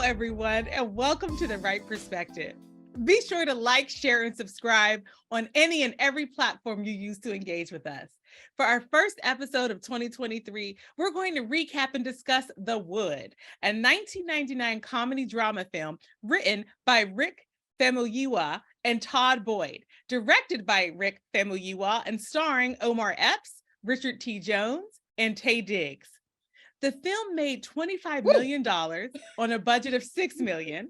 everyone, and welcome to the Wright Perspective. Be sure to like, share, and subscribe on any and every platform you use to engage with us. For our first episode of 2023, we're going to recap and discuss The Wood, a 1999 comedy drama film written by Rick Famuyiwa and Todd Boyd, directed by Rick Famuyiwa and starring Omar Epps, Richard T. Jones, and Taye Diggs. The film made $25 million on a budget of $6 million.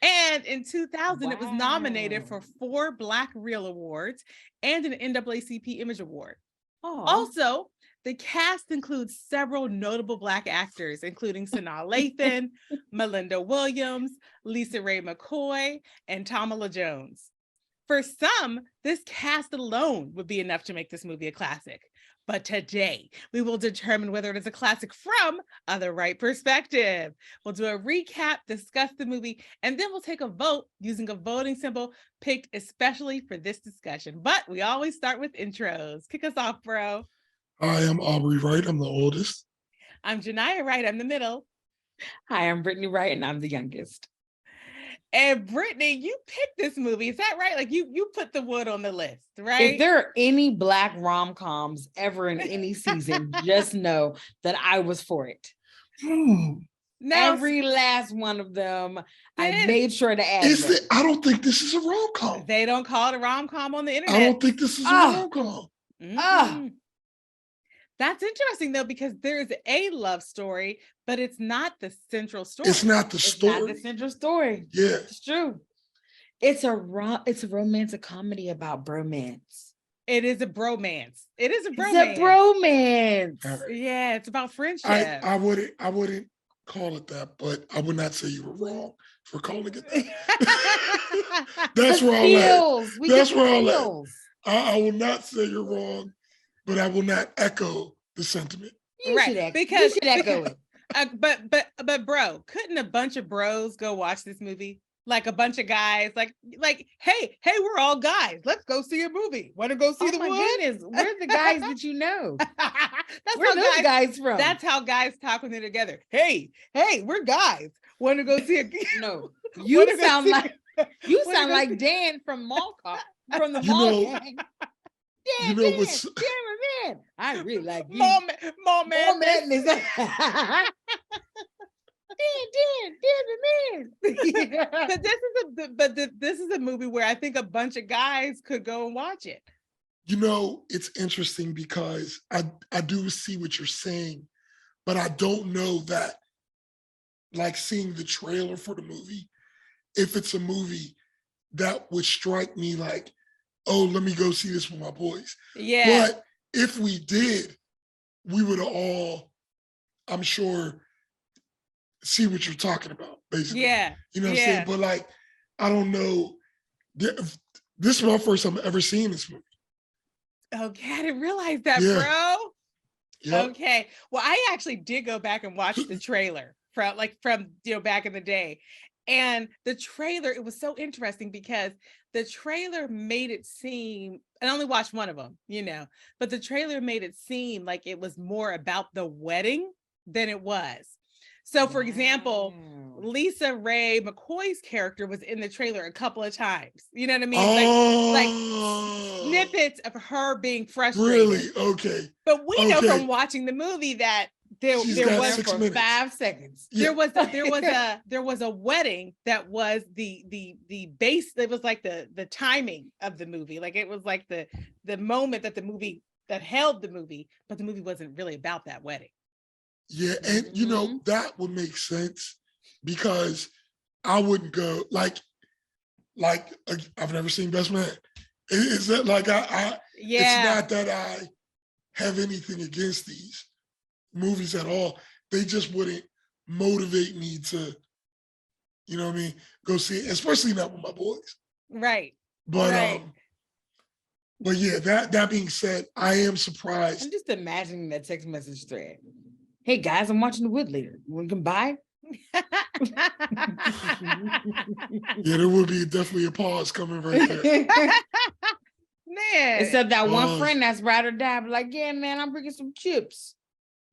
And in 2000, It was nominated for 4 Black Reel Awards and an NAACP Image Award. Also, the cast includes several notable Black actors, including Sanaa Lathan, Melinda Williams, Lisa Ray McCoy, and Tamala Jones. For some, this cast alone would be enough to make this movie a classic. But today, we will determine whether it is a classic from the Wright Perspective. We'll do a recap, discuss the movie, and then we'll take a vote using a voting symbol picked especially for this discussion. But we always start with intros. Kick us off, bro. Hi, I'm Aubrey Wright. I'm the oldest. I'm Genia Wright. I'm the middle. Hi, I'm Brittany Wright, and I'm the youngest. And Brittany, you picked this movie. Is that right? Like you put The Wood on the list, right? If there are any Black rom-coms ever in any season, just know that I was for it. Now, every last one of them, I made sure to add. I don't think this is a rom-com. They don't call it a rom-com on the internet. I don't think this is a rom-com. That's interesting though, because there's a love story, but it's not the central story. It's not the story. Not the central story. Yeah, it's true. It's a romantic comedy about bromance. It is a bromance. It is a bromance. It's a bromance. Yeah, it's about friendship. I wouldn't call it that, but I would not say you were wrong for calling it that. That's where I'm at. That's where I'm at. I will not say you're wrong, but I will not echo the sentiment. You should echo it. But bro, couldn't a bunch of bros go watch this movie? Like a bunch of guys, like, hey, we're all guys. Let's go see a movie. Want to go see The Wood? Goodness, we're the guys that you know. Where those guys from? That's how guys talk when they're together. Hey, we're guys. Want to go see a? No, you sound like Dan from Mall Cop, from the Mall Gang. Dan, Dan, I really like you. Mall Madness. But this is a movie where I think a bunch of guys could go and watch it. You know, it's interesting because I do see what you're saying, but I don't know that, like seeing the trailer for the movie, if it's a movie that would strike me like, oh, let me go see this with my boys. Yeah. But if we did, we would all, I'm sure, see what you're talking about, basically. Yeah. You know what I'm saying? But like, I don't know. This is my first time ever seeing this movie. Okay, I didn't realize that, bro. Yep. Okay. Well, I actually did go back and watch the trailer from back in the day. And the trailer, it was so interesting because the trailer made it seem, and I only watched one of them, but the trailer made it seem like it was more about the wedding than it was. So, for example, Lisa Ray McCoy's character was in the trailer a couple of times. You know what I mean? Like snippets of her being frustrated. Really? Okay. But we know from watching the movie that there was for 5 seconds. Yeah. There was a wedding that was the base. It was like the timing of the movie. Like it was like the moment that held the movie, but the movie wasn't really about that wedding. Yeah, and that would make sense because I wouldn't go like I've never seen Best Man. Is that like it's not that I have anything against these movies at all. They just wouldn't motivate me to, you know what I mean, go see it, especially not with my boys. Right. But but yeah, that being said, I am surprised. I'm just imagining that text message thread. Hey guys, I'm watching The Wood later. You want to come by? Yeah, there would be definitely a pause coming right there. Man. Except that one friend that's ride or die, but like, yeah, man, I'm bringing some chips.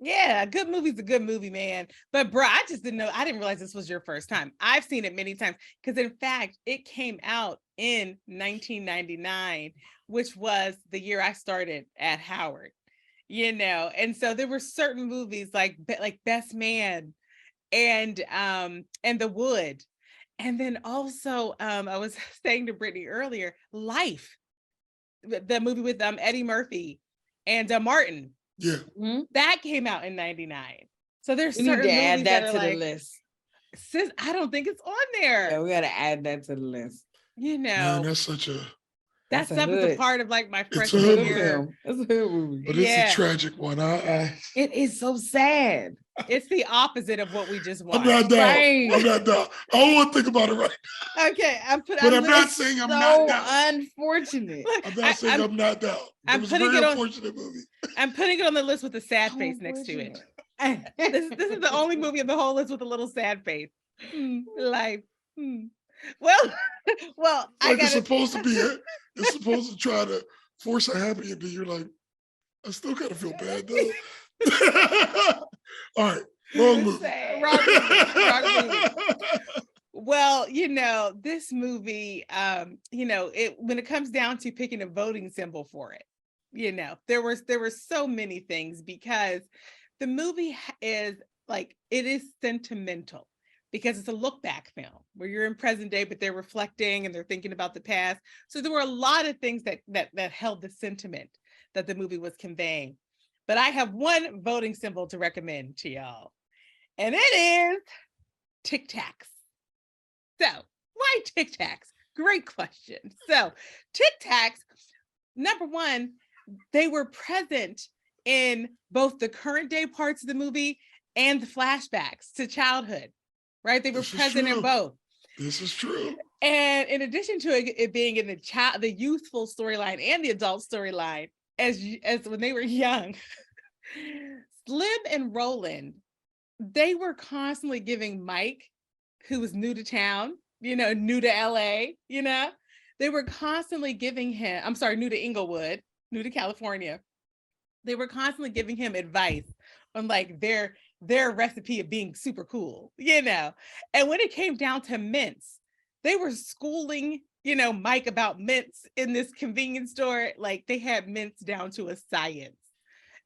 Yeah, a good movie's a good movie, man. But bro, I just didn't know. I didn't realize this was your first time. I've seen it many times because, in fact, it came out in 1999, which was the year I started at Howard. And so there were certain movies like Best Man and The Wood, and then also I was saying to Brittany earlier, Life, the movie with Eddie Murphy and Martin. Yeah. That came out in 99. So there's We need certain to movies add that to like, the list. Sis, I don't think it's on there. Yeah, we gotta add that to the list. Man, that's such a that stuff is a part of like my freshman year. It's a hood movie. But it's a tragic one. It is so sad. It's the opposite of what we just watched. I'm not down. Right. I'm not down. I don't want to think about it right now. Okay, I'm not saying I'm not down. Unfortunate. I'm not saying I'm not down. It was a very unfortunate movie. I'm putting it on the list with a sad face next to it. This is the only movie on the whole list with a little sad face. Life. Well, like it's supposed to be. It's supposed to try to force a happy ending. You're like, I still kind of feel bad though. All right, wrong movie. Wrong movie. Well, this movie, when it comes down to picking a voting symbol for it, there were so many things, because the movie is like, it is sentimental because it's a look back film where you're in present day, but they're reflecting and they're thinking about the past. So there were a lot of things that held the sentiment that the movie was conveying. But I have one voting symbol to recommend to y'all, and it is Tic Tacs. So why Tic Tacs? Great question. So Tic Tacs, number one, they were present in both the current day parts of the movie and the flashbacks to childhood, right? They were present in both. This is true. And in addition to it being in the youthful storyline and the adult storyline, as when they were young, Slim and Roland, they were constantly giving Mike, who was new to town, new to LA, they were constantly giving him, new to Inglewood, new to California. They were constantly giving him advice on like their recipe of being super cool, And when it came down to mints, they were schooling, Mike about mints in this convenience store. Like they had mints down to a science.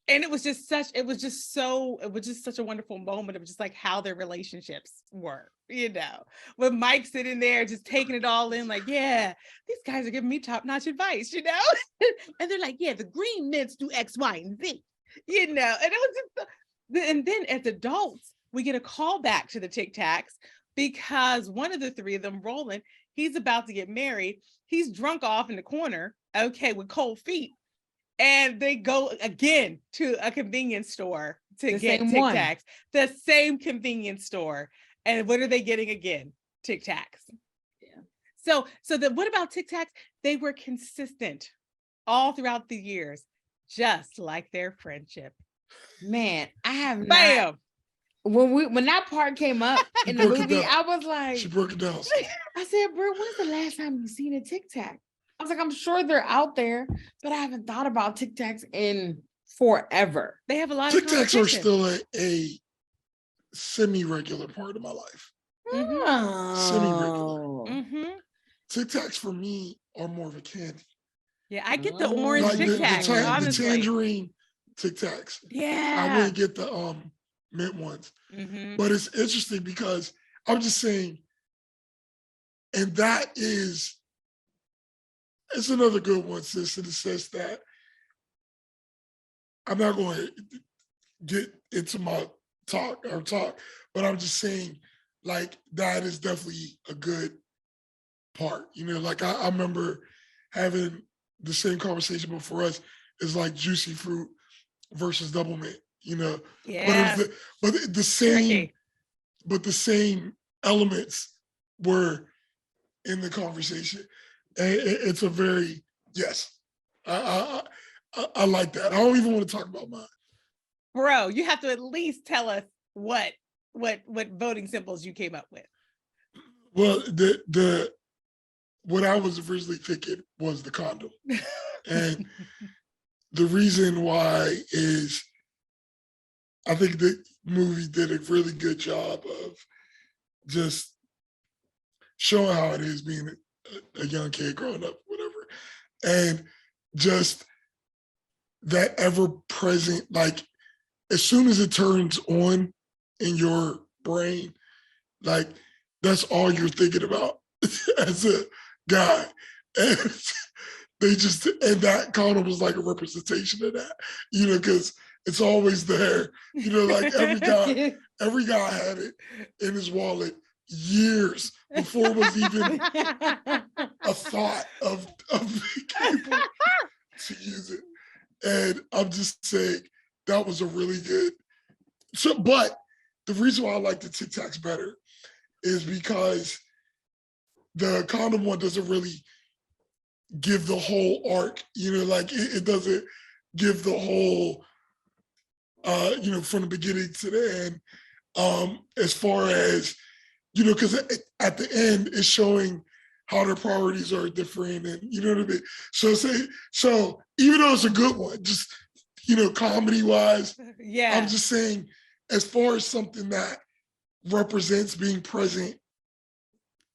And it was just such a wonderful moment of just like how their relationships were, with Mike sitting there just taking it all in, like, yeah, these guys are giving me top-notch advice, and they're like, yeah, the green mints do X, Y, and Z, and it was just, and then as adults, we get a call back to the Tic Tacs because one of the three of them, Roland, he's about to get married. He's drunk off in the corner, okay, with cold feet. And they go again to a convenience store to get Tic Tacs, the same convenience store. And what are they getting again? Tic Tacs. Yeah. So what about Tic Tacs? They were consistent all throughout the years, just like their friendship. Man, I have Bam. When that part came up in the movie, I was like, she broke it down. I said, bro, when's the last time you seen a Tic Tac? I was like, I'm sure they're out there, but I haven't thought about Tic Tacs in forever. They have a lot of Tic Tacs are still a semi-regular part of my life. Semi-regular. Tic Tacs for me are more of a candy. Yeah, I get the orange Tic Tacs. The tangerine Tic Tacs. Yeah. I really get the mint ones. But it's interesting because I'm just saying, and that is, it's another good one, sis, in the sense that I'm not going to get into my talk, but I'm just saying, like, that is definitely a good part. Like I remember having the same conversation, but for us, it's like juicy fruit versus double mint, Yeah. But the same elements were in the conversation. It's a very, yes, I like that. I don't even want to talk about mine. Bro, you have to at least tell us what voting symbols you came up with. Well, what I was originally thinking was the condom. And the reason why is I think the movie did a really good job of just showing how it is being a young kid growing up, whatever. And just that ever present, like as soon as it turns on in your brain, like that's all you're thinking about as a guy. And they just, and that kind of was like a representation of that, you know, because it's always there, you know, like every guy had it in his wallet years before it was even a thought of people to use it. And I'm just saying that was a really good. So, but the reason why I like the Tic Tacs better is because the condom one doesn't really give the whole arc, you know, like it doesn't give the whole, you know, from the beginning to the end, as far as, you know, because at the end it's showing how their priorities are different, and you know what I mean. So even though it's a good one, just, you know, comedy wise, yeah, I'm just saying, as far as something that represents being present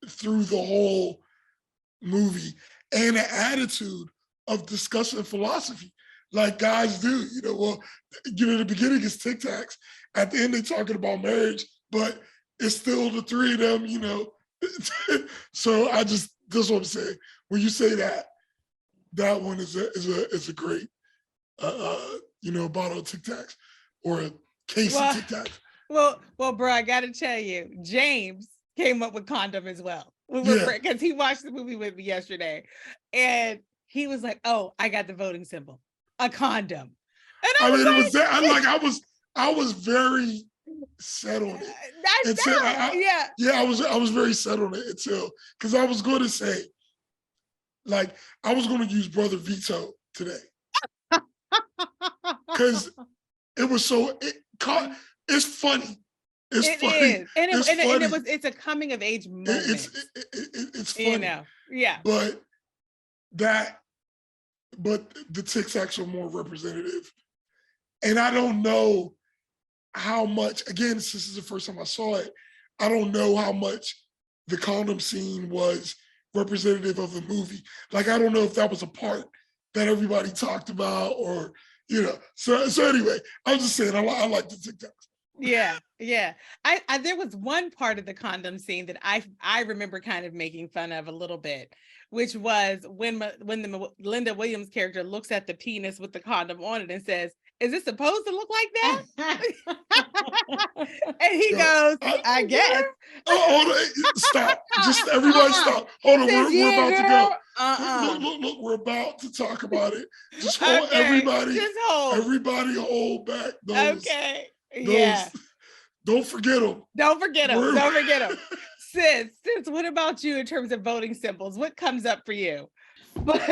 through the whole movie and an attitude of discussing philosophy, like guys do, you know. Well, you know, the beginning is Tic Tacs, at the end they're talking about marriage, but it's still the three of them, you know. So that's what I'm saying. When you say that, that one is a great, you know, bottle of Tic Tacs or a case of Tic Tacs. Well, bro, I got to tell you, James came up with condom as well. Because he watched the movie with me yesterday, and he was like, "Oh, I got the voting symbol, a condom." And I mean, it was that. I was very set on it. I was very set on it until, because I was going to say, like, I was going to use Brother Vito today, because it was so. It's funny. It's funny. It's a coming of age moment. It's funny. You know, yeah. But the Tic Tacs are more representative, and I don't know how much. Again, since this is the first time I saw it, I don't know how much the condom scene was representative of the movie. Like, I don't know if that was a part that everybody talked about, or, you know. So anyway, I'm just saying I like the Tic Tacs. Yeah. I there was one part of the condom scene that I remember kind of making fun of a little bit, which was when the Linda Williams character looks at the penis with the condom on it and says, "Is it supposed to look like that?" And he goes, "I guess." Stop! Just everybody stop! Hold on, we're about to go. Look, we're about to talk about it. Just hold, everybody. Just hold. Everybody, hold back those. Okay. Don't forget them. Don't forget them. Sis, what about you in terms of voting symbols? What comes up for you? But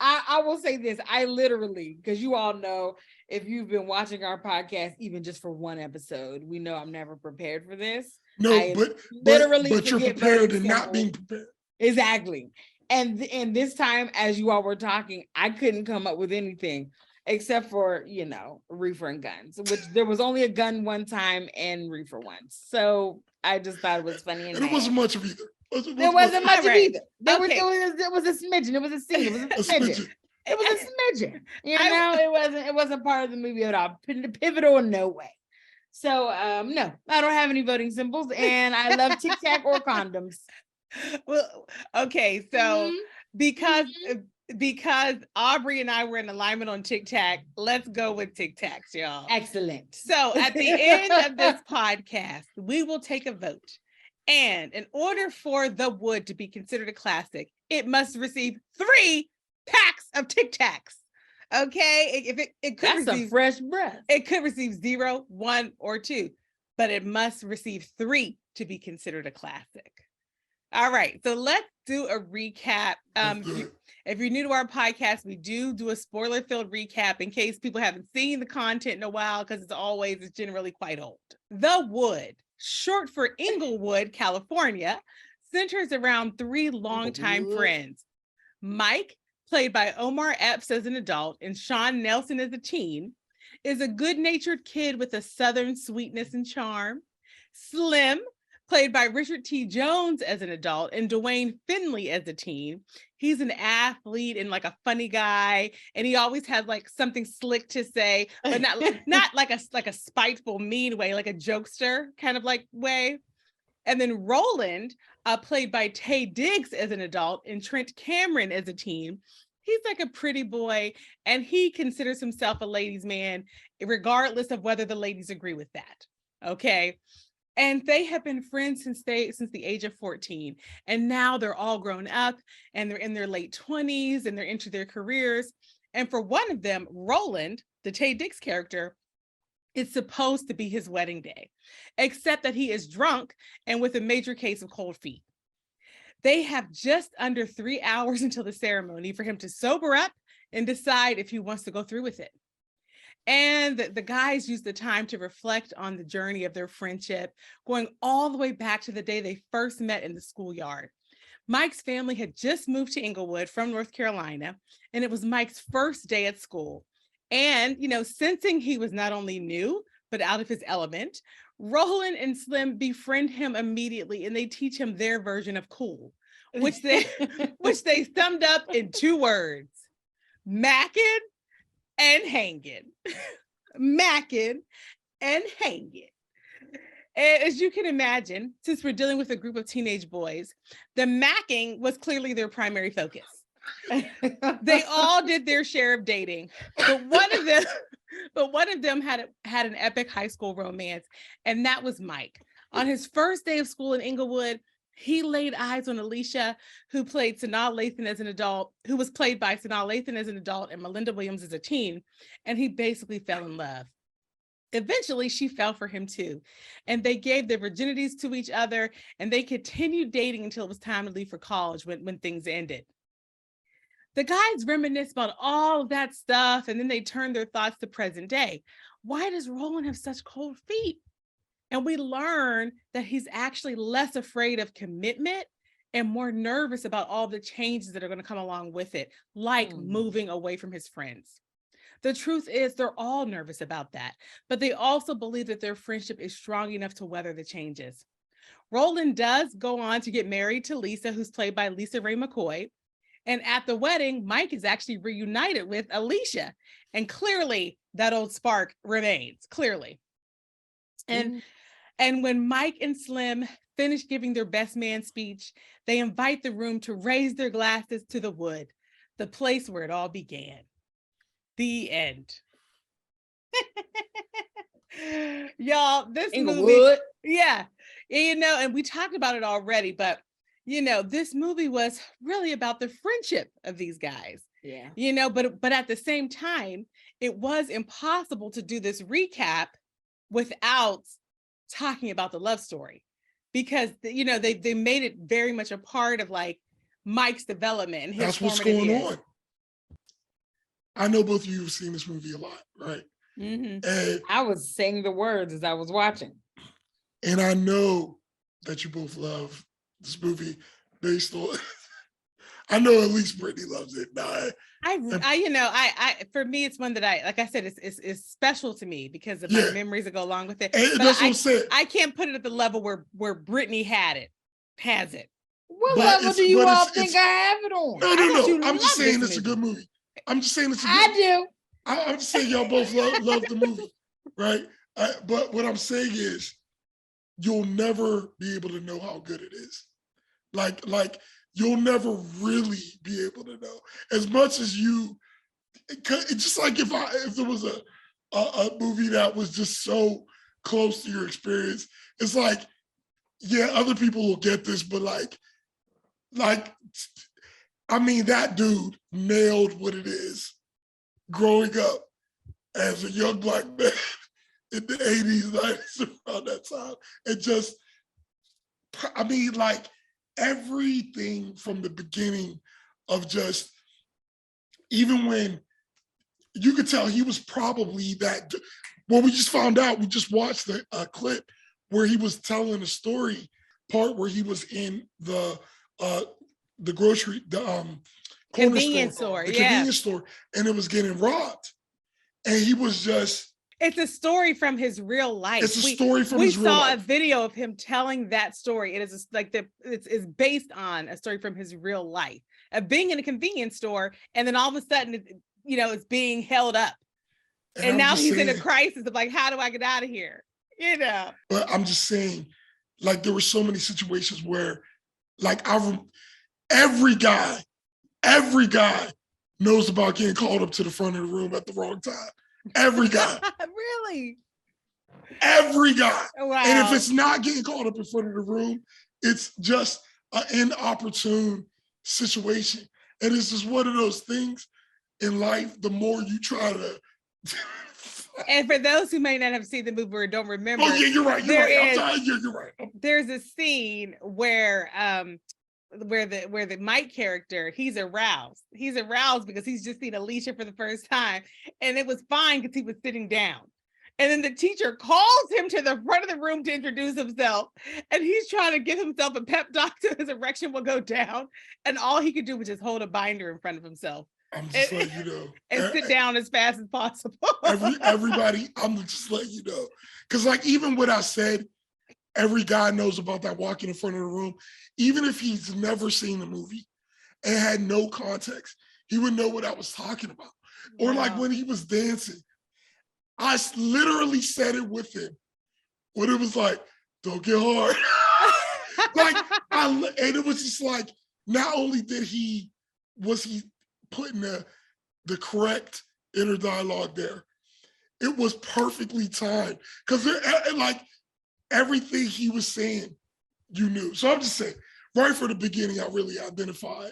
I will say this. I literally, because you all know, if you've been watching our podcast, even just for one episode, we know I'm never prepared for this. No, but you're prepared and not being prepared. Exactly. And this time, as you all were talking, I couldn't come up with anything except for, you know, reefer and guns, which there was only a gun one time and reefer once. So I just thought it was funny. And it wasn't much of either. There wasn't much of either. There was a smidgen. It was a scene. It was a smidgen. It was a smidgen. You know, it wasn't part of the movie at all. Pivotal in no way. So no, I don't have any voting symbols, and I love Tic Tac or condoms. Well, okay, so because Aubrey and I were in alignment on Tic Tac, let's go with Tic Tacs, y'all. Excellent. So at the end of this podcast, we will take a vote. And in order for The Wood to be considered a classic, it must receive 3 packs of Tic Tacs. Okay, if it could receive some fresh breath. It could receive 0, 1, or 2, but it must receive 3 to be considered a classic. All right, so let's do a recap. If you're new to our podcast, we do a spoiler-filled recap in case people haven't seen the content in a while, because it's generally quite old. The Wood, short for Inglewood, California, centers around 3 longtime friends. Mike, played by Omar Epps as an adult, and Sean Nelson as a teen, is a good-natured kid with a Southern sweetness and charm. Slim, played by Richard T. Jones as an adult and Dwayne Finley as a teen. He's an athlete and like a funny guy, and he always has like something slick to say, but not like a spiteful, mean way, like a jokester kind of like way. And then Roland, played by Taye Diggs as an adult and Trent Cameron as a teen. He's like a pretty boy, and he considers himself a ladies' man, regardless of whether the ladies agree with that. Okay. And they have been friends since the age of 14. And now they're all grown up and they're in their late 20s and they're into their careers. And for one of them, Roland, the Taye Diggs character, it's supposed to be his wedding day, except that he is drunk and with a major case of cold feet. They have just under 3 hours until the ceremony for him to sober up and decide if he wants to go through with it. And the guys use the time to reflect on the journey of their friendship, going all the way back to the day they first met in the schoolyard. Mike's family had just moved to Inglewood from North Carolina, and it was Mike's first day at school. And, sensing he was not only new, but out of his element, Roland and Slim befriend him immediately, and they teach him their version of cool, which they summed up in 2 words: mackin' and hanging. Mackin' and hanging. And as you can imagine, since we're dealing with a group of teenage boys, the macking was clearly their primary focus. They all did their share of dating, but one of them had an epic high school romance, and that was Mike. On his first day of school in Inglewood, he laid eyes on Alicia, who was played by Sanaa Lathan as an adult and Melinda Williams as a teen, and he basically fell in love. Eventually, she fell for him too, and they gave their virginities to each other, and they continued dating until it was time to leave for college when things ended. The guys reminisce about all of that stuff, and then they turn their thoughts to present day. Why does Roland have such cold feet? And we learn that he's actually less afraid of commitment and more nervous about all the changes that are going to come along with it, like moving away from his friends. The truth is they're all nervous about that, but they also believe that their friendship is strong enough to weather the changes. Roland does go on to get married to Lisa, who's played by Lisa Ray McCoy. And at the wedding, Mike is actually reunited with Alicia. And clearly that old spark remains, clearly. And when Mike and Slim finish giving their best man speech, they invite the room to raise their glasses to the wood, the place where it all began. The end. Y'all, this movie, yeah, and we talked about it already, but this movie was really about the friendship of these guys. Yeah. But at the same time, it was impossible to do this recap without talking about the love story, because they made it very much a part of like Mike's development and his That's what's going on. I know both of you have seen this movie a lot, right? Mm-hmm. And I was saying the words as I was watching. And I know that you both love this movie based on, I know at least Brittany loves it. For me, it's one that like I said, it's special to me because of my memories that go along with it. And that's what I'm saying. I can't put it at the level where Brittany has it. What level do you all think I have it on? No. I'm just saying it's a good movie. I'm just saying it's a good movie. I do. I'm just saying y'all both love the movie, right? But what I'm saying is you'll never be able to know how good it is. Like you'll never really be able to know as much as you. It's just like if there was a movie that was just so close to your experience, it's like, yeah, other people will get this, but like, I mean, that dude nailed what it is growing up as a young Black man in the 80s, 90s, around that time. And just, I mean, like everything from the beginning of just, even when you could tell he was probably that, well, we just found out, we just watched the clip where he was telling a story part where he was in the grocery, convenience store, convenience store, and it was getting robbed. And he was just It's a story from his real life. It's a story from his real life. We saw a video of him telling that story. It is it's based on a story from his real life of being in a convenience store, and then all of a sudden, it's being held up, and now he's in a crisis of like, how do I get out of here? But I'm just saying, like, there were so many situations where, like, every guy knows about getting called up to the front of the room at the wrong time. Every guy. Really? Every guy. Wow. And if it's not getting called up in front of the room, it's just an inopportune situation. And it's just one of those things in life, the more you try to... And for those who may not have seen the movie or don't remember... Oh, yeah, you're right. You're right. There's a scene where the Mike character, he's aroused because he's just seen Alicia for the first time, and it was fine because he was sitting down, and then the teacher calls him to the front of the room to introduce himself, and he's trying to give himself a pep talk so his erection will go down, and all he could do was just hold a binder in front of himself and sit down as fast as possible. Everybody, I'm just letting you know, because like even what I said, every guy knows about that walking in front of the room. Even if he's never seen the movie and had no context, he would know what I was talking about. Wow. Or like when he was dancing, I literally said it with him. When it was like, don't get hard. And it was just like, not only was he putting the correct inner dialogue there, it was perfectly timed. Because like everything he was saying, you knew. So I'm just saying, right from the beginning, I really identified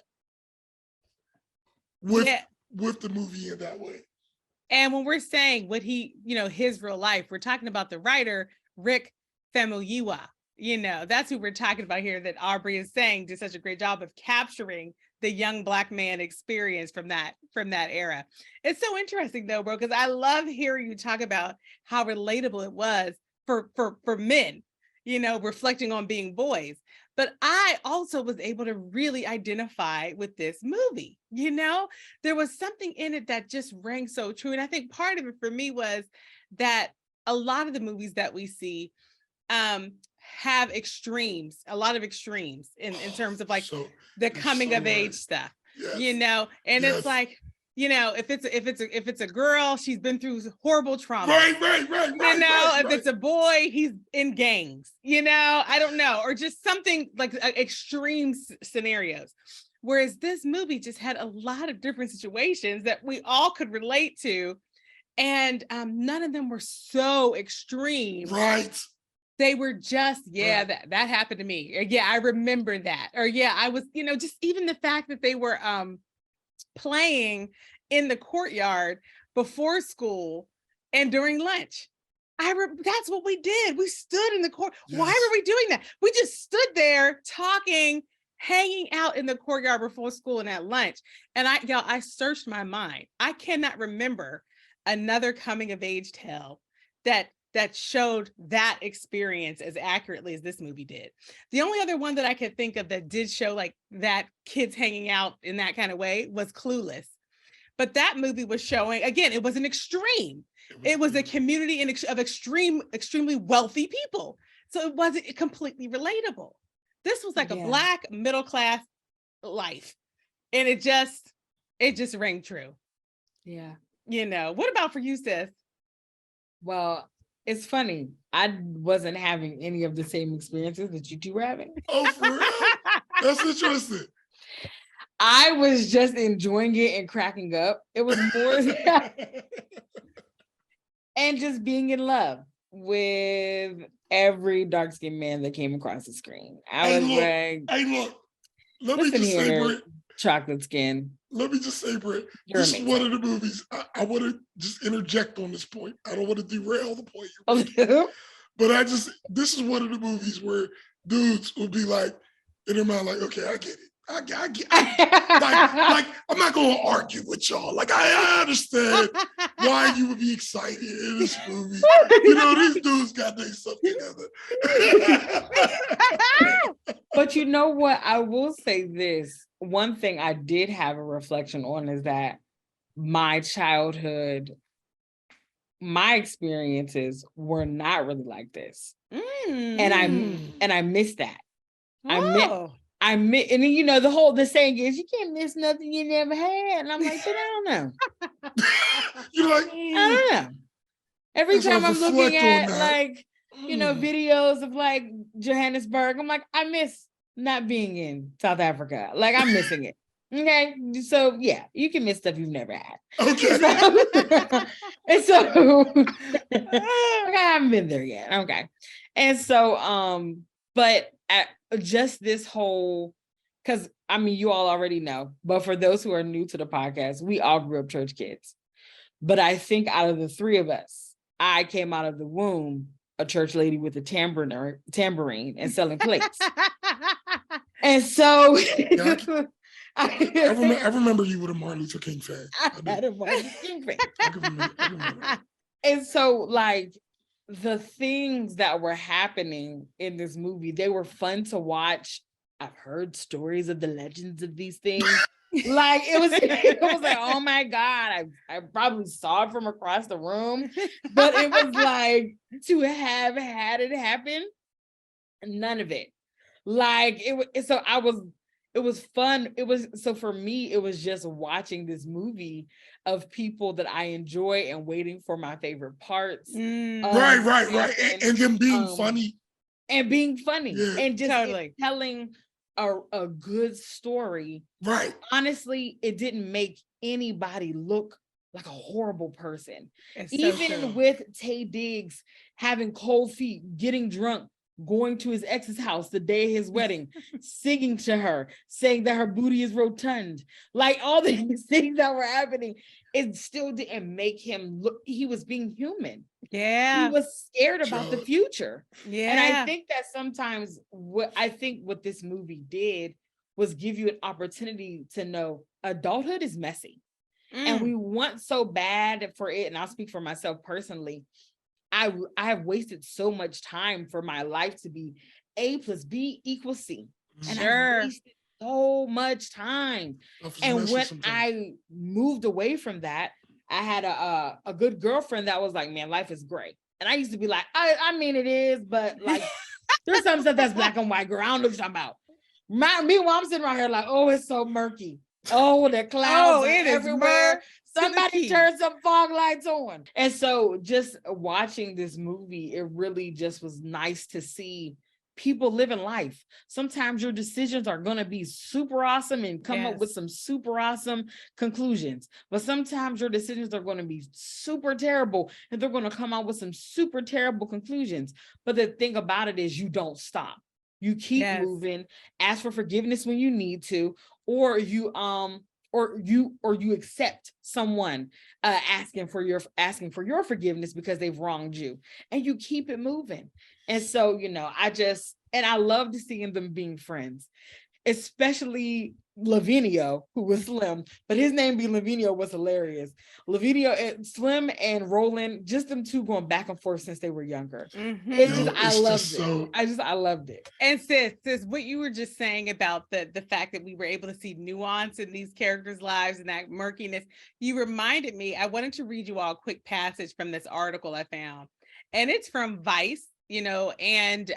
with the movie in that way. And when we're saying what he, his real life, we're talking about the writer, Rick Famuyiwa. That's who we're talking about here, that Aubrey is saying did such a great job of capturing the young Black man experience from that era. It's so interesting though, bro, because I love hearing you talk about how relatable it was for men, reflecting on being boys. But I also was able to really identify with this movie. There was something in it that just rang so true. And I think part of it for me was that a lot of the movies that we see have a lot of extremes in terms of like the coming of age stuff, and it's like, if it's a girl, she's been through horrible trauma. Right. If it's a boy, he's in gangs, I don't know, or just something like extreme scenarios. Whereas this movie just had a lot of different situations that we all could relate to. And none of them were so extreme. Right. They were just, that happened to me. Yeah, I remember that. Or I was, just even the fact that they were playing in the courtyard before school and during lunch. That's what we did. We stood in the court. Yes. Why were we doing that? We just stood there talking, hanging out in the courtyard before school and at lunch. And I searched my mind. I cannot remember another coming of age tale that showed that experience as accurately as this movie did. The only other one that I could think of that did show like that kids hanging out in that kind of way was Clueless. But that movie was showing, again, it was an extreme. It was a community of extremely wealthy people. So it wasn't completely relatable. This was like a Black middle class life. And it just rang true. Yeah. What about for you, sis? Well, it's funny. I wasn't having any of the same experiences that you two were having. Oh, for real? That's interesting. I was just enjoying it and cracking up. It was more and just being in love with every dark-skinned man that came across the screen. Let me just say, Britt, chocolate skin. Let me just say, Britt, this is one of the movies. I want to just interject on this point. I don't want to derail the point you're making. But this is one of the movies where dudes will be like, in their mind, like, okay, I get it. I'm not going to argue with y'all. Like, I understand why you would be excited in this movie. These dudes got their stuff together. But you know what? I will say this. One thing I did have a reflection on is that my childhood my experiences were not really like this. And I miss that. Oh. I miss, and then, you know, the saying is you can't miss nothing you never had. And I'm like, but I don't know. You're like, I don't know. Every time I'm looking at like, you know, videos of like Johannesburg, I'm like, I miss not being in South Africa. Like, I'm missing it. Okay. So yeah, you can miss stuff you've never had. Okay. I haven't been there yet. Okay. And so, but at just this whole, because I mean, you all already know, but for those who are new to the podcast, we all grew up church kids. But I think out of the three of us, I came out of the womb a church lady with a tambourine and selling plates. And so I remember you with a Martin Luther King fan. I had a Martin Luther King fan. I can remember. And so, like, the things that were happening in this movie, they were fun to watch. I've heard stories of the legends of these things. Like, it was like, oh my God, I probably saw it from across the room, but it was like, to have had it happen, none of it. Like, it was fun. So for me, it was just watching this movie of people that I enjoy and waiting for my favorite parts. Right. And them being funny. And being funny. Yeah. And just totally telling a good story. Right. Honestly, it didn't make anybody look like a horrible person. It's Even with Taye Diggs having cold feet, getting drunk, going to his ex's house the day of his wedding, singing to her, saying that her booty is rotund, like all these things that were happening, it still didn't make him look, he was being human. Yeah. He was scared about the future. Yeah. And I think that sometimes what this movie did was give you an opportunity to know adulthood is messy. And we want so bad for it. And I'll speak for myself personally. I have wasted so much time for my life to be A plus B equals C. And I wasted so much time. And when I moved away from that, I had a good girlfriend that was like, man, life is great. And I used to be like, I mean, it is, but like, there's some stuff that's black and white, girl. I don't know what you're talking about. Meanwhile, I'm sitting around here like, oh, it's so murky. Oh, the clouds are everywhere. Somebody turned some fog lights on. And so just watching this movie, it really just was nice to see people living life. Sometimes your decisions are going to be super awesome and come up with some super awesome conclusions. But sometimes your decisions are going to be super terrible and they're going to come out with some super terrible conclusions. But the thing about it is you don't stop. You keep moving, ask for forgiveness when you need to, or you accept someone asking for your forgiveness because they've wronged you, and you keep it moving. And so, you know, I loved seeing them being friends, especially Lavinio, who was Slim, but his name being Lavinio was hilarious. Lavinio and Slim and Roland, just them two going back and forth since they were younger. I loved it. And sis, what you were just saying about the fact that we were able to see nuance in these characters' lives and that murkiness, you reminded me, I wanted to read you all a quick passage from this article I found. And it's from Vice, you know, and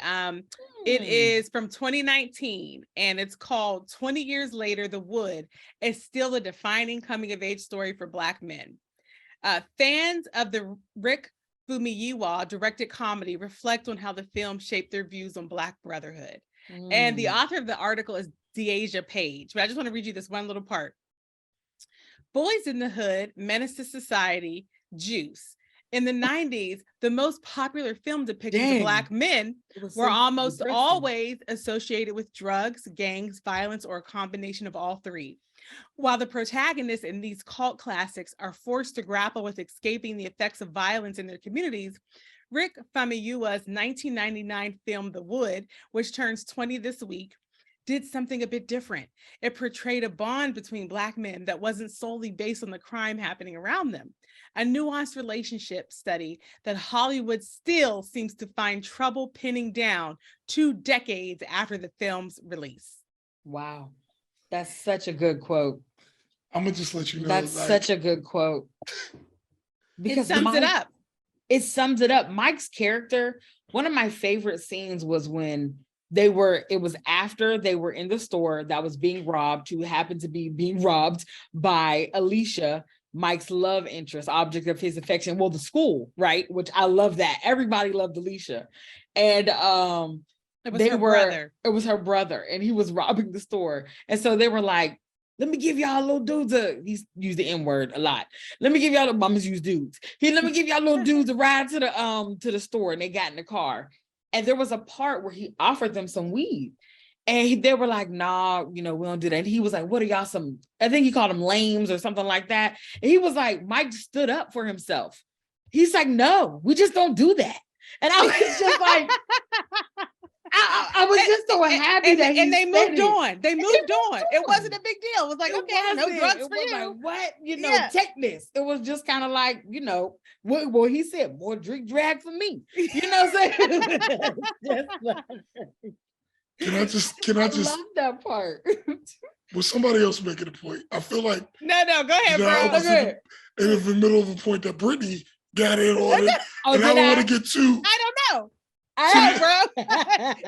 it is from 2019, and it's called 20 Years Later, The Wood is Still a Defining Coming of Age Story for Black Men. Fans of the Rick Famuyiwa directed comedy reflect on how the film shaped their views on Black brotherhood. And the author of the article is Deasia Page, but I just want to read you this one little part. Boys in the Hood, Menace to Society, Juice. In the 90s, the most popular film depictions of Black men were almost always associated with drugs, gangs, violence, or a combination of all three. While the protagonists in these cult classics are forced to grapple with escaping the effects of violence in their communities, Rick Famuyiwa's 1999 film, The Wood, which turns 20 this week, did something a bit different. It portrayed a bond between Black men that wasn't solely based on the crime happening around them. A nuanced relationship study that Hollywood still seems to find trouble pinning down 2 decades after the film's release. Wow. That's such a good quote. I'm gonna just let you know. That's such a good quote. Because it sums it up. it sums it up. Mike's character, one of my favorite scenes was when it was after they were in the store that was being robbed, who happened to be being robbed by Alicia, Mike's love interest, object of his affection. Well, the school, right? Which I love that. Everybody loved Alicia. And it was her brother, and he was robbing the store. And so they were like, let me give y'all little dudes he's used the N-word a lot. Let me give y'all, mamas use dudes. Let me give y'all little dudes a ride to the store. And they got in the car. And there was a part where he offered them some weed. And they were like, nah, we don't do that. And he was like, what are y'all I think he called them lames or something like that. And he was like, Mike stood up for himself. He's like, no, we just don't do that. And I was just like, I was just so happy that and they moved on. They moved on. It wasn't a big deal. It was like, okay, no drugs for you. Like, what? Take this. It was just kind of like, well, he said, more drink drag for me. You know what I'm saying? Can I just love that part. Was somebody else making a point? I feel like no, go ahead, bro. I was in the middle of a point that Brittany got in on it, and I don't want to get too. I don't know. All right, bro.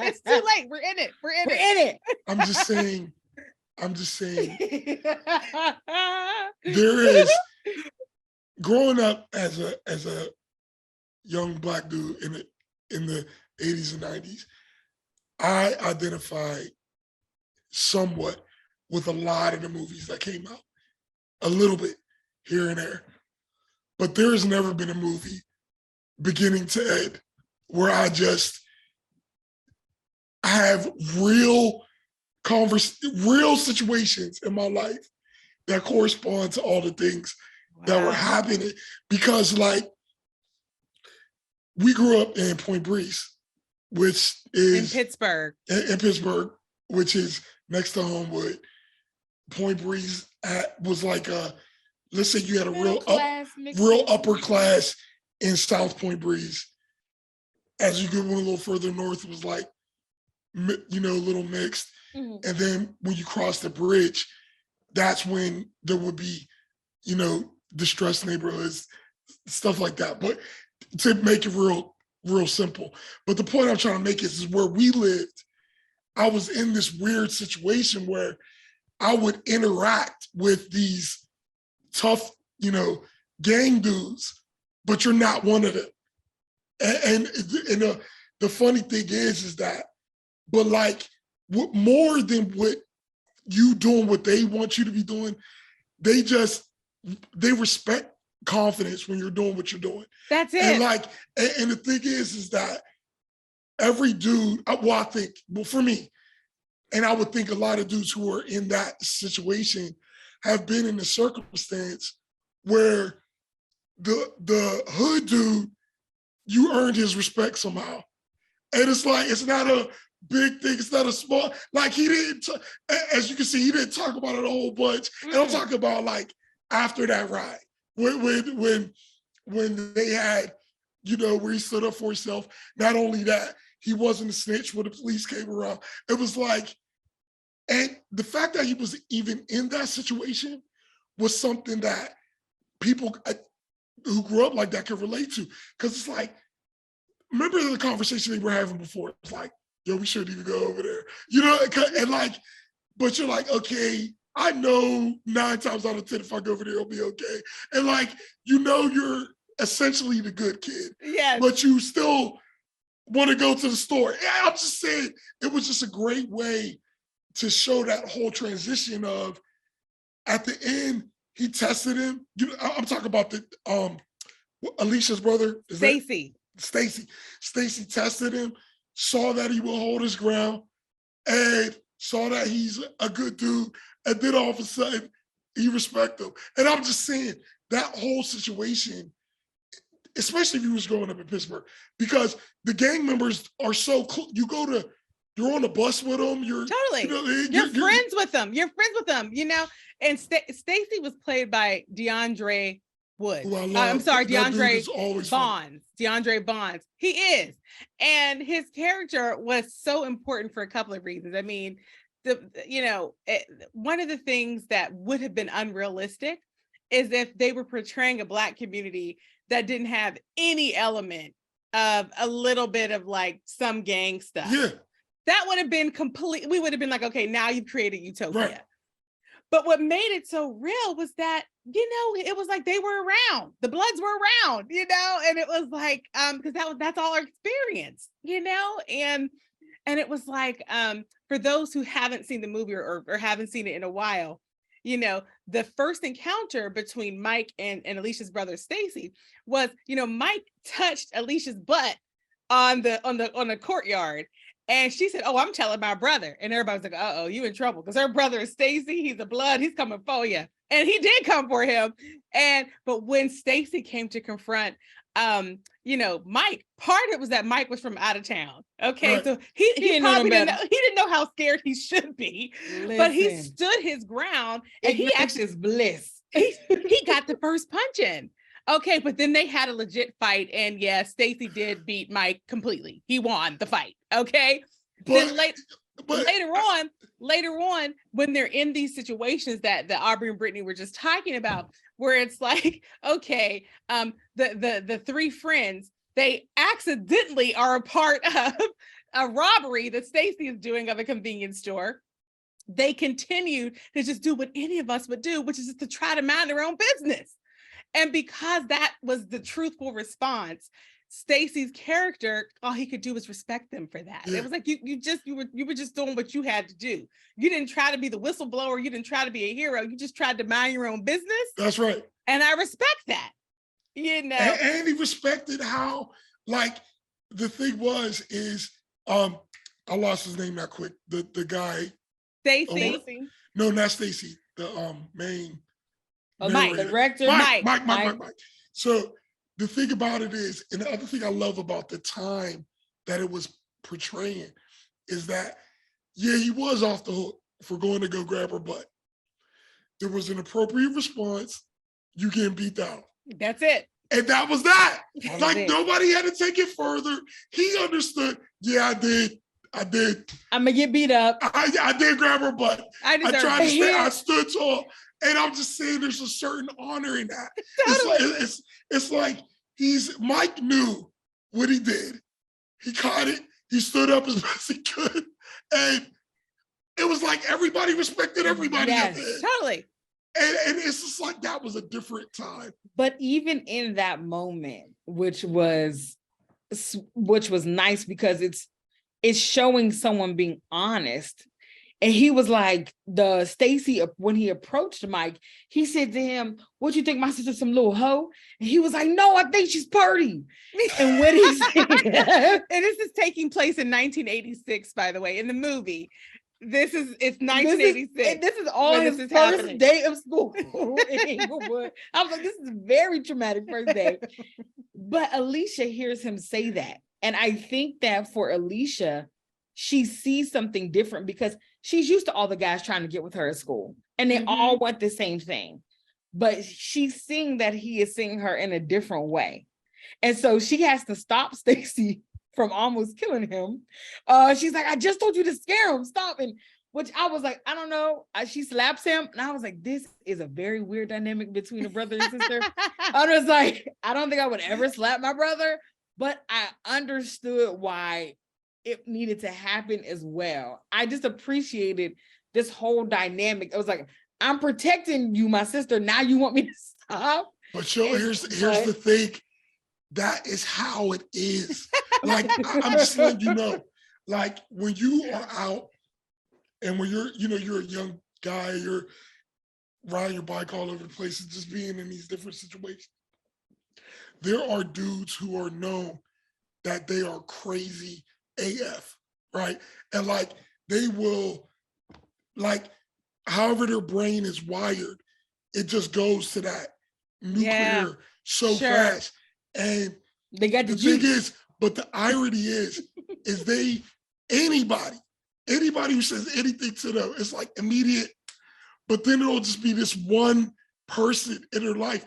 It's too late. We're in it. We're in it. I'm just saying. There is, growing up as a young Black dude in the 80s and 90s, I identified somewhat with a lot of the movies that came out, a little bit here and there. But there has never been a movie beginning to end where I just have real situations in my life that correspond to all the things that were happening. Because we grew up in Point Breeze, which is in Pittsburgh. In Pittsburgh, which is next to Homewood. Point Breeze was like let's say you had a real upper class in South Point Breeze. As you go a little further north, it was like, a little mixed. Mm-hmm. And then when you cross the bridge, that's when there would be, distressed neighborhoods, stuff like that. But to make it real simple. But the point I'm trying to make is where we lived, I was in this weird situation where I would interact with these tough, gang dudes, but you're not one of them. And the funny thing is that, but more than what you doing what they want you to be doing, they respect confidence when you're doing what you're doing. That's it. And the thing is that every dude, I think, for me, and I would think a lot of dudes who are in that situation have been in a circumstance where the hood dude, you earned his respect somehow. And it's not a big thing. It's not a small, he didn't, as you can see, he didn't talk about it a whole bunch. Mm-hmm. And I'm talking about after that ride, when they had, where he stood up for himself. Not only that, he wasn't a snitch when the police came around. It was and the fact that he was even in that situation was something that people who grew up like that could relate to. Because it's remember the conversation they were having before? It's yo, we shouldn't even go over there. And but you're okay, I know 9 times out of 10, if I go over there, it'll be okay. And you're essentially the good kid. Yes. But you still want to go to the store. I'm just saying, it was just a great way to show that whole transition of, at the end, he tested him. I'm talking about Alicia's brother. Stacy tested him, saw that he will hold his ground, and saw that he's a good dude, and then all of a sudden, he respects him. And I'm just saying, that whole situation, especially if you was growing up in Pittsburgh, because the gang members are so close. You're on the bus with them. You're friends with them. You're friends with them, And Stacy was played by DeAndre Woods. I'm sorry, DeAndre Bonds. DeAndre Bonds. He is. And his character was so important for a couple of reasons. I mean, one of the things that would have been unrealistic is if they were portraying a Black community that didn't have any element of a little bit of like some gang stuff. Yeah. That would have been we would have been like, okay, now you've created utopia. Right. But what made it so real was that, it was like they were around, the Bloods were around, and it was like, because that's all our experience, and it was like, for those who haven't seen the movie or haven't seen it in a while, the first encounter between Mike and Alicia's brother Stacy was, Mike touched Alicia's butt on the courtyard. And she said, "Oh, I'm telling my brother." And everybody's like, "Uh-oh, you in trouble." Because her brother is Stacy. He's a Blood. He's coming for you. And he did come for him. But when Stacy came to confront, Mike, part of it was that Mike was from out of town. Okay. Right. So he probably didn't know how scared he should be. Listen. But he stood his ground and he actually is bliss. He got the first punch in. Okay, but then they had a legit fight, and yeah, Stacy did beat Mike completely. He won the fight. Okay, then later on, when they're in these situations that Aubrey and Brittany were just talking about, where it's like, okay, the three friends, they accidentally are a part of a robbery that Stacy is doing of a convenience store. They continue to just do what any of us would do, which is just to try to mind their own business. And because that was the truthful response, Stacy's character, all he could do was respect them for that. Yeah. It was like you were just doing what you had to do. You didn't try to be the whistleblower. You didn't try to be a hero. You just tried to mind your own business. That's right. And I respect that. And he respected how, like, the thing is I lost his name that quick. The guy. Stacy. No, not Stacy. The main. Mike, the director. Mike. So the thing about it is, and the other thing I love about the time that it was portraying is that, yeah, he was off the hook for going to go grab her butt. There was an appropriate response. You getting beat down. That's it. And that was that. Nobody had to take it further. He understood. Yeah, I did. I'm gonna get beat up. I did grab her butt. I tried to stay. I stood tall. And I'm just saying there's a certain honor in that. Totally. It's like Mike knew what he did. He caught it. He stood up as best he could. And it was like everybody respected everybody. Yes, totally. And it's just like that was a different time. But even in that moment, which was nice because it's showing someone being honest. And he was like, Stacy, when he approached Mike, he said to him, "What you think my sister's some little hoe?" And he was like, "No, I think she's purty." And what he said, and this is taking place in 1986, by the way, in the movie. It's 1986. This is all his first day of school in Inglewood. I was like, this is a very traumatic first day. But Alicia hears him say that. And I think that for Alicia, she sees something different because she's used to all the guys trying to get with her at school and they all want the same thing, but she's seeing that he is seeing her in a different way. And so she has to stop Stacy from almost killing him. She's like, "I just told you to scare him, stop." And which I was like, I don't know. She slaps him. And I was like, this is a very weird dynamic between a brother and sister. I was like, I don't think I would ever slap my brother, but I understood why it needed to happen as well. I just appreciated this whole dynamic. It was like, I'm protecting you, my sister. Now you want me to stop? But here's the thing. That is how it is. Like, I'm just letting you know, like when you are out and when you're a young guy, you're riding your bike all over the place and just being in these different situations. There are dudes who are known that they are crazy AF, right? And like they will, like, however their brain is wired, it just goes to that nuclear fast. And they got the thing is, but the irony is anybody who says anything to them, it's like immediate, but then it'll just be this one person in their life.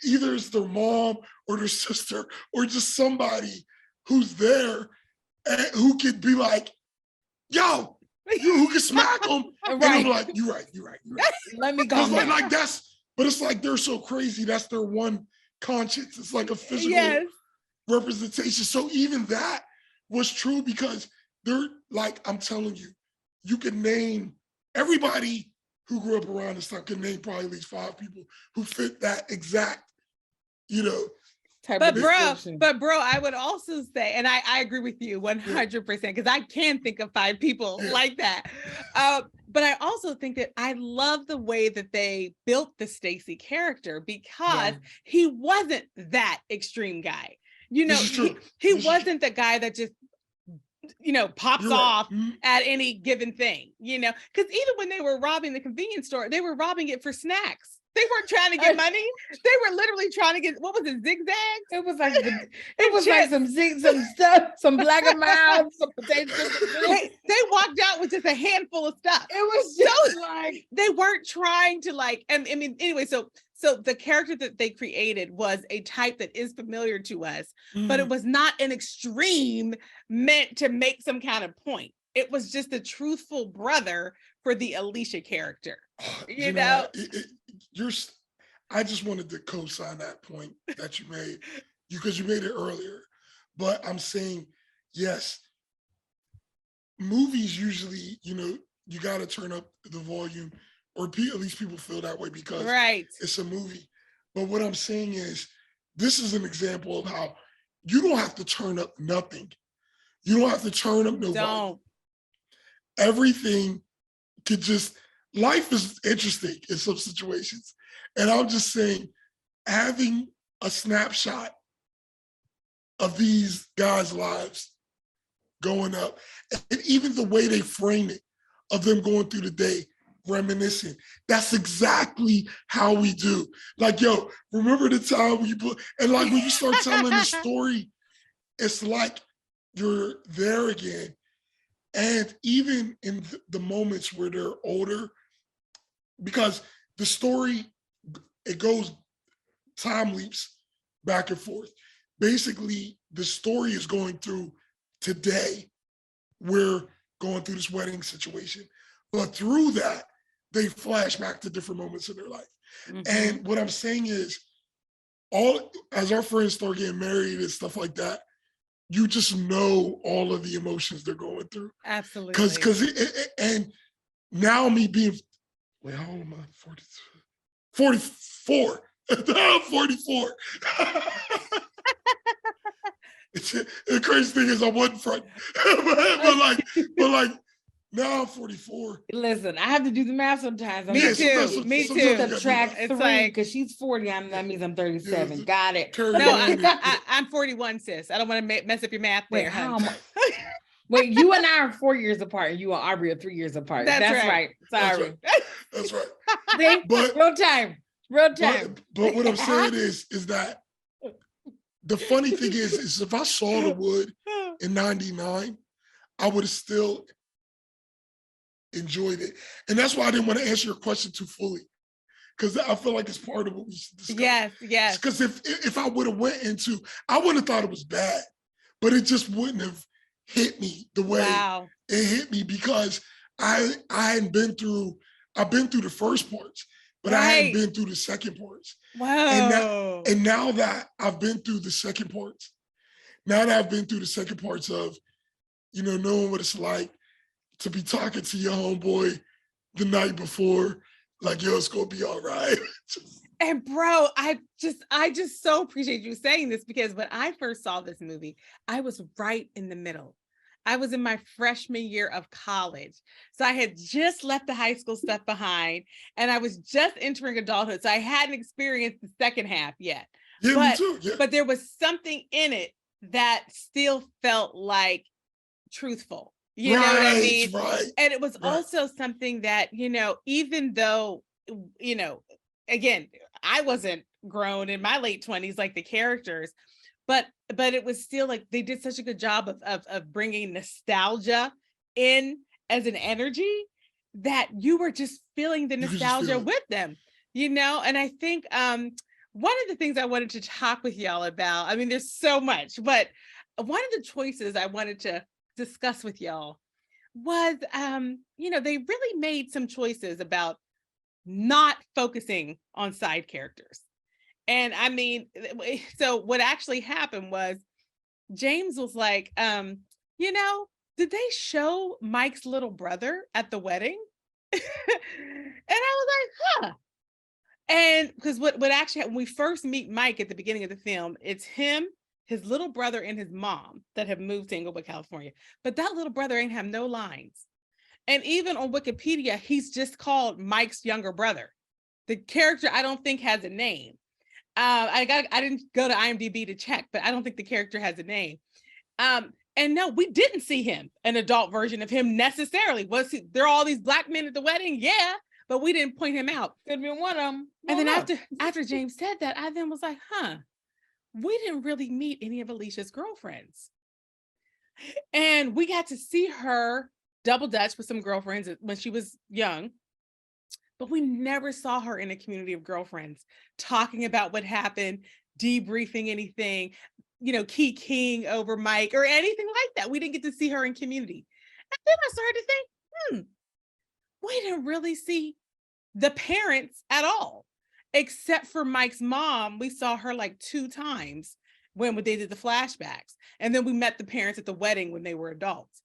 Either it's their mom or their sister or just somebody who's there and who can be like, "Yo," who can smack them. Right. And I'm like, you're right. Let me go. Like that's but it's like they're so crazy. That's their one conscience. It's like a physical representation. So even that was true because they're like, I'm telling you, you can name everybody who grew up around this time can name probably at least 5 people who fit that exact, But bro, I would also say, and I agree with you 100% because I can think of 5 people like that. But I also think that I love the way that they built the Stacy character because he wasn't that extreme guy. He wasn't the guy that just pops off at any given thing, because even when they were robbing the convenience store, they were robbing it for snacks. They weren't trying to get money. They were literally trying to get, what was it, zigzags? It was like some stuff, some Black and Mild, some potatoes. They walked out with just a handful of stuff. It was just like they weren't trying to anyway, so the character that they created was a type that is familiar to us, but it was not an extreme meant to make some kind of point. It was just a truthful brother for the Alicia character. I just wanted to co-sign that point that you made because you made it earlier. But I'm saying, yes, movies usually, you got to turn up the volume, or at least people feel that way because it's a movie. But what I'm saying is, this is an example of how you don't have to turn up nothing. You don't have to turn up no volume. Everything could just, life is interesting in some situations. And I'm just saying, having a snapshot of these guys' lives going up, and even the way they frame it, of them going through the day, reminiscing, that's exactly how we do. Like, remember the time when when you start telling the story, it's like you're there again. And even in the moments where they're older, because the story, it goes, time leaps back and forth. Basically, the story is going through today. We're going through this wedding situation. But through that, they flash back to different moments in their life. And what I'm saying is, as our friends start getting married and stuff like that, you just know all of the emotions they're going through. Absolutely. Because and now me being, wait, how old am I? 44. I'm 44. The crazy thing is I wasn't front. but like now I'm 44. Listen, I have to do the math sometimes. Me too. Subtract 3 because she's 40. That means I'm 37. Got it. No, I'm 41, sis. I don't want to mess up your math there. Wait, you and I are 4 years apart, and you and Aubrey are 3 years apart. That's right. Sorry. That's right. See? But real time. But what I'm saying is that the funny thing is if I saw the wood in 99, I would have still enjoyed it. And that's why I didn't want to answer your question too fully, because I feel like it's part of what we should discuss. Yes. Because if I would have went into, I wouldn't have thought it was bad, but it just wouldn't have hit me the way it hit me, because I've been through the first parts, but I hadn't been through the second parts. Wow. And now that I've been through the second parts, of, knowing what it's like to be talking to your homeboy the night before, like, it's gonna be all right. And bro, I just so appreciate you saying this, because when I first saw this movie, I was right in the middle. I was in my freshman year of college. So I had just left the high school stuff behind, and I was just entering adulthood. So I hadn't experienced the second half yet. Yeah, me too. Yeah. But there was something in it that still felt like truthful. You know what I mean? Right. And it was also something that, even though, again, I wasn't grown in my late 20s like the characters, but it was still like they did such a good job of bringing nostalgia in as an energy that you were just feeling the nostalgia with them, And I think one of the things I wanted to talk with y'all about, I mean, there's so much, but one of the choices I wanted to discuss with y'all was, they really made some choices about not focusing on side characters. And I mean, so what actually happened was James was like, you know, did they show Mike's little brother at the wedding? And I was like, huh. And because what actually, when we first meet Mike at the beginning of the film, it's him, his little brother, and his mom that have moved to Inglewood, California. But that little brother ain't have no lines. And even on Wikipedia, he's just called Mike's younger brother. The character, I don't think, has a name. I didn't go to IMDb to check, but I don't think the character has a name. And no, we didn't see him, an adult version of him necessarily. There are all these black men at the wedding? Yeah, but we didn't point him out. Could have been one of them. And then after James said that, I then was like, we didn't really meet any of Alicia's girlfriends. And we got to see her double dutch with some girlfriends when she was young, but we never saw her in a community of girlfriends talking about what happened, debriefing anything, you know, keying over Mike or anything like that. We didn't get to see her in community. And then I started to think, we didn't really see the parents at all, except for Mike's mom. We saw her like 2 times when they did the flashbacks. And then we met the parents at the wedding when they were adults.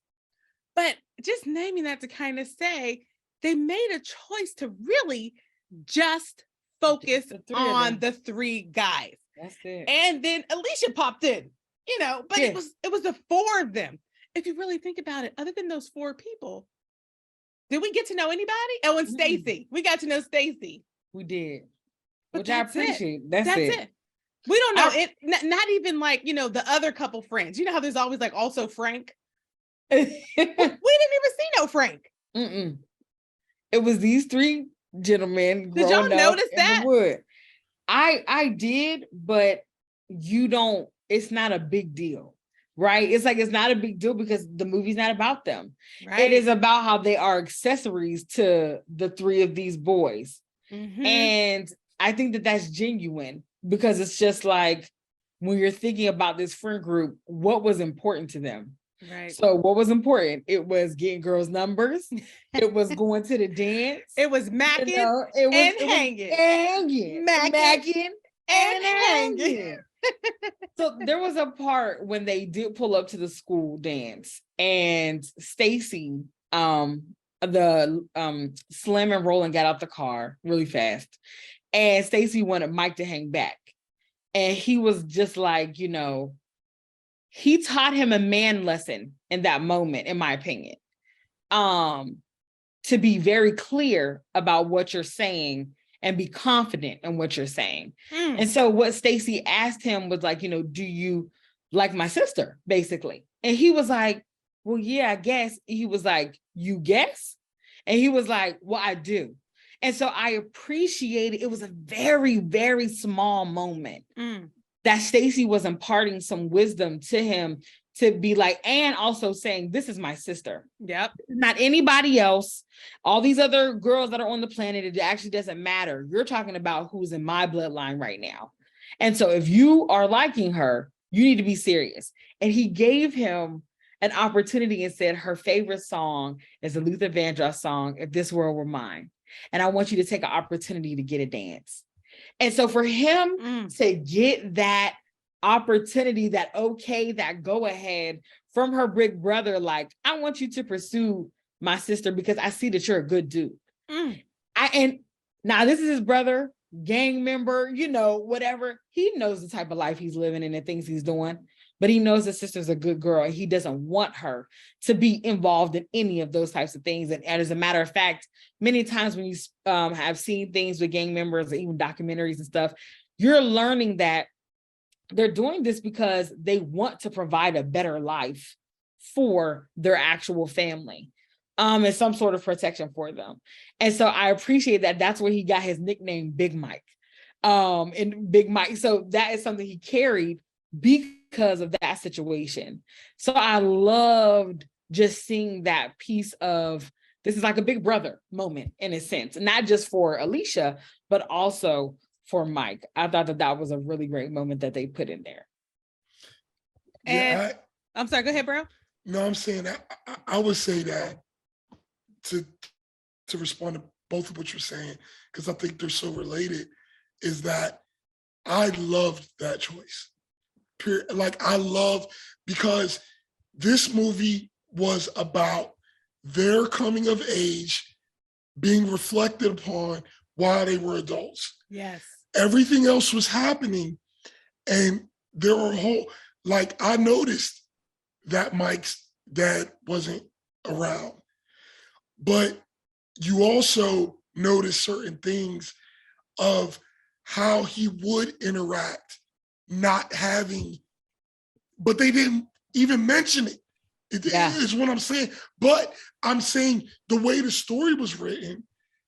But just naming that to kind of say, they made a choice to really just focus on the 3 guys. That's it. And then Alicia popped in, you know, but it was the 4 of them. If you really think about it, other than those 4 people, did we get to know anybody? Oh, and Stacy. We got to know Stacy. We did. But which I appreciate. It. That's it. We don't know it. Not even like, you know, the other couple friends. You know how there's always like also Frank? We didn't even see no Frank. It was these 3 gentlemen. Did y'all notice that? I did, but you don't, it's not a big deal, right? It's like, it's not a big deal because the movie's not about them. Right. It is about how they are accessories to the 3 of these boys. And I think that that's genuine because it's just like, when you're thinking about this friend group, what was important to them? Right. So what was important? It was getting girls' numbers. It was going to the dance. It was macking, you know, hanging. Macking and hanging. So there was a part when they did pull up to the school dance and Stacy, the Slim and Roland got out the car really fast. And Stacy wanted Mike to hang back. And he was just like, you know, he taught him a man lesson in that moment, in my opinion, to be very clear about what you're saying and be confident in what you're saying. And so what Stacy asked him was like, you know, do you like my sister, basically? And he was like, well, yeah, I guess. He was like, you guess? And he was like, well, I do. And so I appreciated, it was a very, very small moment that Stacy was imparting some wisdom to him to be like, and also saying, this is my sister. Yep. Not anybody else. All these other girls that are on the planet, it actually doesn't matter. You're talking about who's in my bloodline right now. And so if you are liking her, you need to be serious. And he gave him an opportunity and said, her favorite song is the Luther Vandross song, If This World Were Mine. And I want you to take an opportunity to get a dance. And so for him to get that opportunity, that okay, that go ahead from her big brother, like, I want you to pursue my sister because I see that you're a good dude. And now this is his brother, gang member, you know, whatever. He knows the type of life he's living and the things he's doing, but he knows his sister's a good girl and he doesn't want her to be involved in any of those types of things. And as a matter of fact, many times when you have seen things with gang members or even documentaries and stuff, you're learning that they're doing this because they want to provide a better life for their actual family, and some sort of protection for them. And so I appreciate that. That's where he got his nickname, Big Mike, and Big Mike. So that is something he carried because of that situation. So I loved just seeing that piece of, this is like a big brother moment in a sense, not just for Alicia, but also for Mike. I thought that that was a really great moment that they put in there. And I'm sorry, go ahead, bro. No, I'm saying that I would say that to respond to both of what you're saying, because I think they're so related, is that I loved that choice. Like I love, because this movie was about their coming of age being reflected upon while they were adults. Yes. Everything else was happening. And there were like I noticed that Mike's dad wasn't around. But you also notice certain things of how he would interact, not having, but they didn't even mention it. Is what I'm saying. But I'm saying the way the story was written,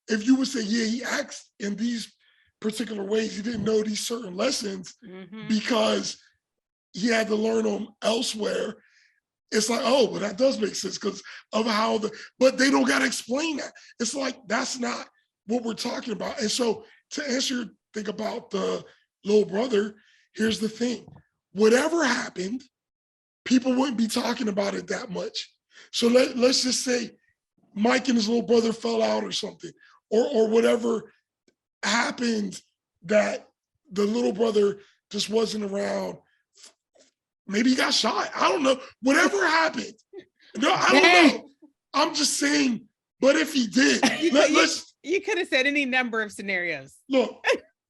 if you would say, yeah, he acts in these particular ways, he didn't know these certain lessons because he had to learn them elsewhere. It's like, oh, well, that does make sense because of how but they don't got to explain that. It's like, that's not what we're talking about. And so to answer your thing about the little brother, here's the thing. Whatever happened, people wouldn't be talking about it that much. So let's just say Mike and his little brother fell out or something, or whatever happened, that the little brother just wasn't around. Maybe he got shot. I don't know. Whatever happened. No, I don't know. I'm just saying, but if he did, you could have said any number of scenarios. Look,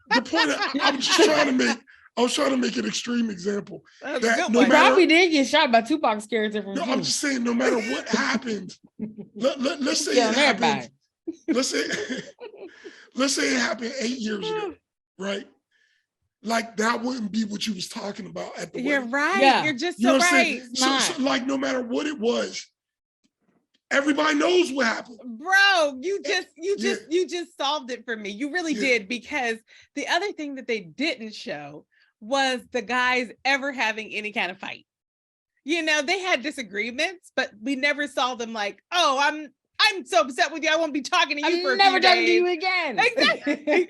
the point I was trying to make an extreme example. That no probably did get shot by Tupac's character from I'm just saying, no matter what happened, let's say it happened. Let's say it happened 8 years ago, right? Like that wouldn't be what you was talking about at the You're wedding. right. Yeah. You're just so right. So like no matter what it was, everybody knows what happened. Bro, you just solved it for me. You really did, because the other thing that they didn't show was the guys ever having any kind of fight. You know, they had disagreements, but we never saw them like, oh, I'm so upset with you. I won't be talking to you for a few days. I'm never talking to you again. Exactly.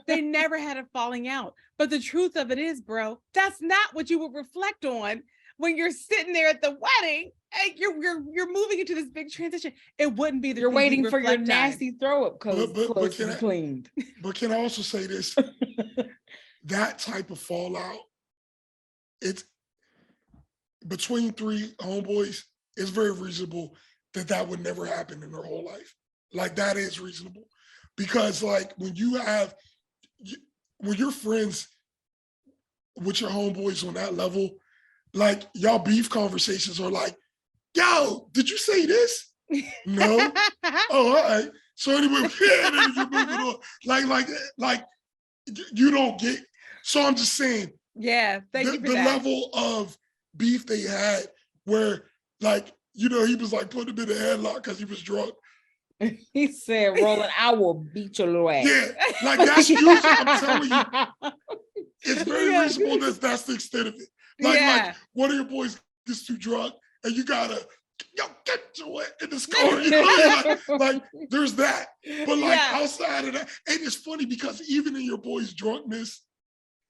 They never had a falling out. But the truth of it is, bro, that's not what you would reflect on when you're sitting there at the wedding and you're moving into this big transition. It wouldn't be the you're waiting for your nasty throw up clothes to be cleaned. But can I also say this? That type of fallout, it's between three homeboys, it's very reasonable that would never happen in their whole life. Like that is reasonable, because like when you're friends with your homeboys on that level, like y'all beef conversations are like, yo, did you say this? No. Oh, all right. So anyway, and then you're moving on. Like you don't get. So I'm just saying. Yeah, thank you for the that. level of beef they had, where like, you know, he was like putting him in a headlock because he was drunk. He said, Roland, I will beat your little ass. Yeah, like that's usually, I'm telling you, it's very reasonable that that's the extent of it. Like one of your boys gets too drunk and you gotta, get your ass in this car. You know, like there's that. But like outside of that, and it's funny because even in your boy's drunkenness,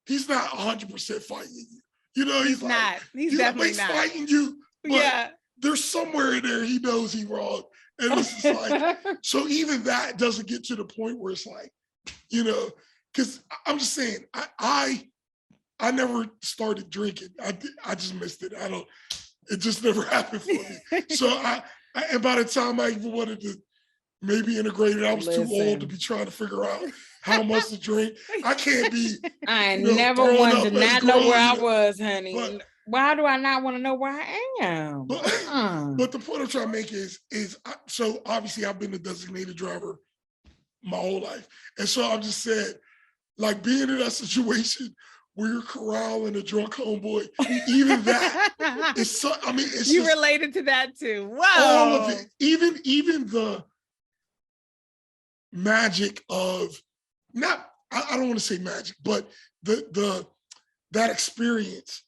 he's not 100% fighting you. You know, he's like, not. He's definitely not fighting you. But there's somewhere in there he knows he's wrong. And it's just like, so even that doesn't get to the point where it's like, you know, because I'm just saying, I never started drinking. I just missed it. It just never happened for me. So and by the time I even wanted to maybe integrate it, I was too old to be trying to figure out how much to drink. I can't be. I never wanted to not know where I was, honey. But, why do I not want to know where I am? But the point I'm trying to make is so obviously I've been a designated driver my whole life. And so I'm just saying, like being in that situation where you're corralling a drunk homeboy, even that is so, I mean, it's you related to that too. Wow. All of it. Even the magic of I don't want to say magic, but that experience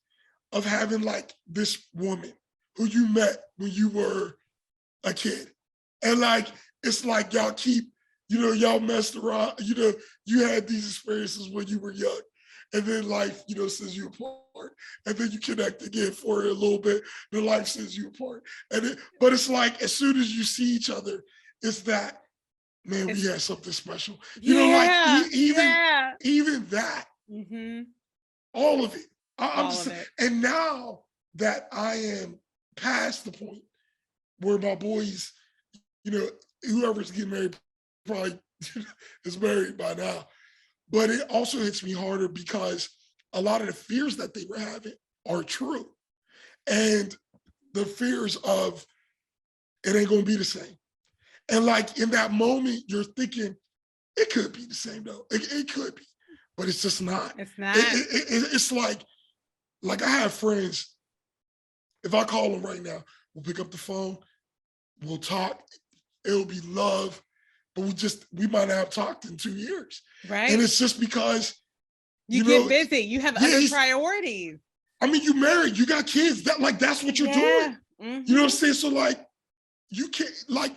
of having like this woman who you met when you were a kid. And like, it's like y'all keep, you know, y'all messed around, you know, you had these experiences when you were young. And then life, you know, sends you apart. And then you connect again for a little bit, then life sends you apart. But it's like, as soon as you see each other, it's that man, we had something special. You know, like even that, all of it. I'm just saying, and now that I am past the point where my boys, you know, whoever's getting married probably is married by now. But it also hits me harder because a lot of the fears that they were having are true. And the fears of it ain't gonna be the same. And like in that moment, you're thinking, it could be the same though. It could be, but it's just not. It's not. It's like I have friends, if I call them right now, we'll pick up the phone, we'll talk, it'll be love, but we might not have talked in 2 years. Right. And it's just because you get busy, you have other priorities. I mean, you married, you got kids, that's what you're doing. You know what I'm saying? So like, you can't, like,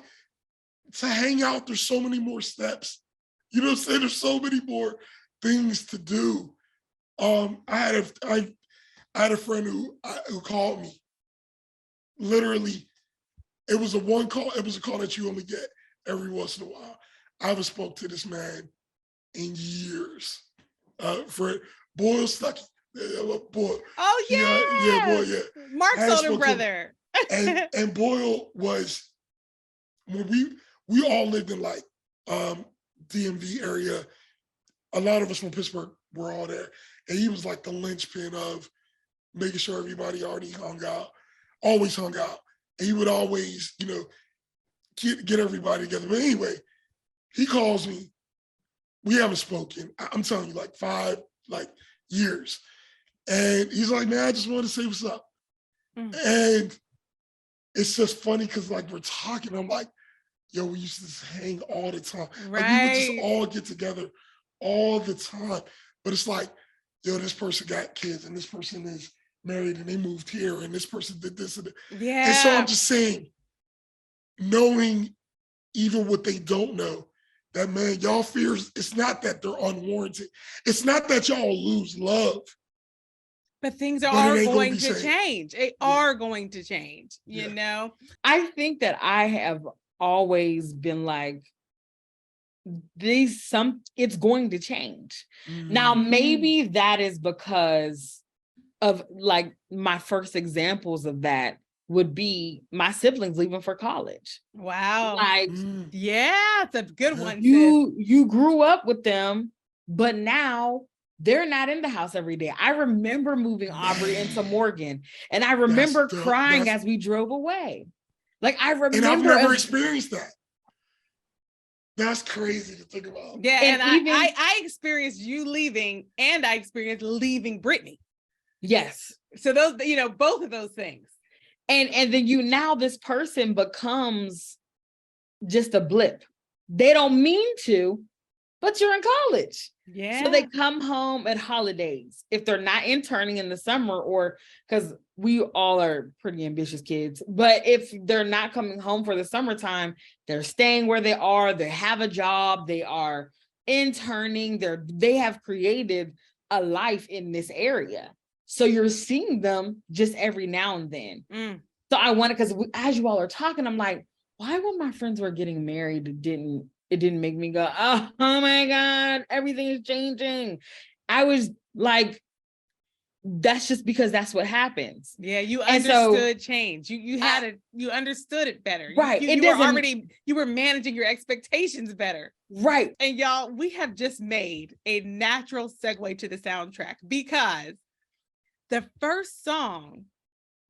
to hang out, there's so many more steps. You know what I'm saying? There's so many more things to do. I had a friend who called me. Literally, it was a call that you only get every once in a while. I haven't spoke to this man in years. For Boyle Stuckey. Boyle. Oh yeah. Boyle, yeah. Mark's older brother. And Boyle was, when we all lived in like DMV area. A lot of us from Pittsburgh were all there. And he was like the linchpin of making sure everybody already always hung out. And he would always, you know, get everybody together. But anyway, he calls me. We haven't spoken, I'm telling you, like 5 years. And he's like, man, I just wanted to say what's up. And it's just funny because like we're talking, I'm like, yo, we used to just hang all the time. Right. Like we would just all get together all the time. But it's like, yo, this person got kids and this person is married and they moved here and this person did this and that. Yeah. And so I'm just saying, knowing even what they don't know, that man, y'all fears, it's not that they're unwarranted. It's not that y'all lose love. But things are going to change. They are going to change, you know? I think that I have always been like, it's going to change. Now, maybe that is because of like my first examples of that would be my siblings leaving for college. Wow. Like, yeah, it's a good one. You grew up with them, but now they're not in the house every day. I remember moving Aubrey into Morgan, and I remember crying as we drove away. Like, I remember. And I've never experienced that. That's crazy to think about. Yeah, and I experienced you leaving, and I experienced leaving Brittany. Yes. So those, you know, both of those things. And then now this person becomes just a blip. They don't mean to, but you're in college. Yeah. So they come home at holidays if they're not interning in the summer, or because we all are pretty ambitious kids. But if they're not coming home for the summertime, they're staying where they are. They have a job. They are interning. They have created a life in this area. So you're seeing them just every now and then. So I wanted, because as you all are talking, I'm like, why when my friends were getting married, it didn't make me go, oh my God, everything is changing. I was like, that's just because that's what happens. Yeah, you understood change. You had it, you understood it better. Right. You were managing your expectations better. Right. And y'all, we have just made a natural segue to the soundtrack, because the first song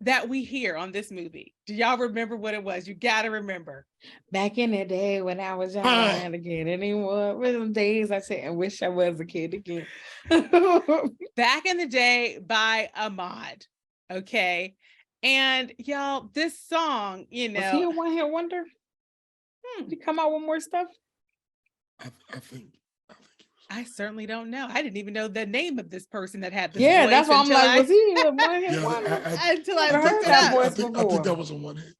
that we hear on this movie, do y'all remember what it was? You gotta remember. Back in the day when I was young and again anymore, with some days I said, I wish I was a kid again. Back in the Day by Ahmad. Okay. And y'all, this song, you know. Was he a one-hit wonder? Did he come out with more stuff? I think I certainly don't know. I didn't even know the name of this person that had this voice. Yeah, that's why I'm like, was he a one-hit wonder? Until I heard that voice before. I think that was a one hit.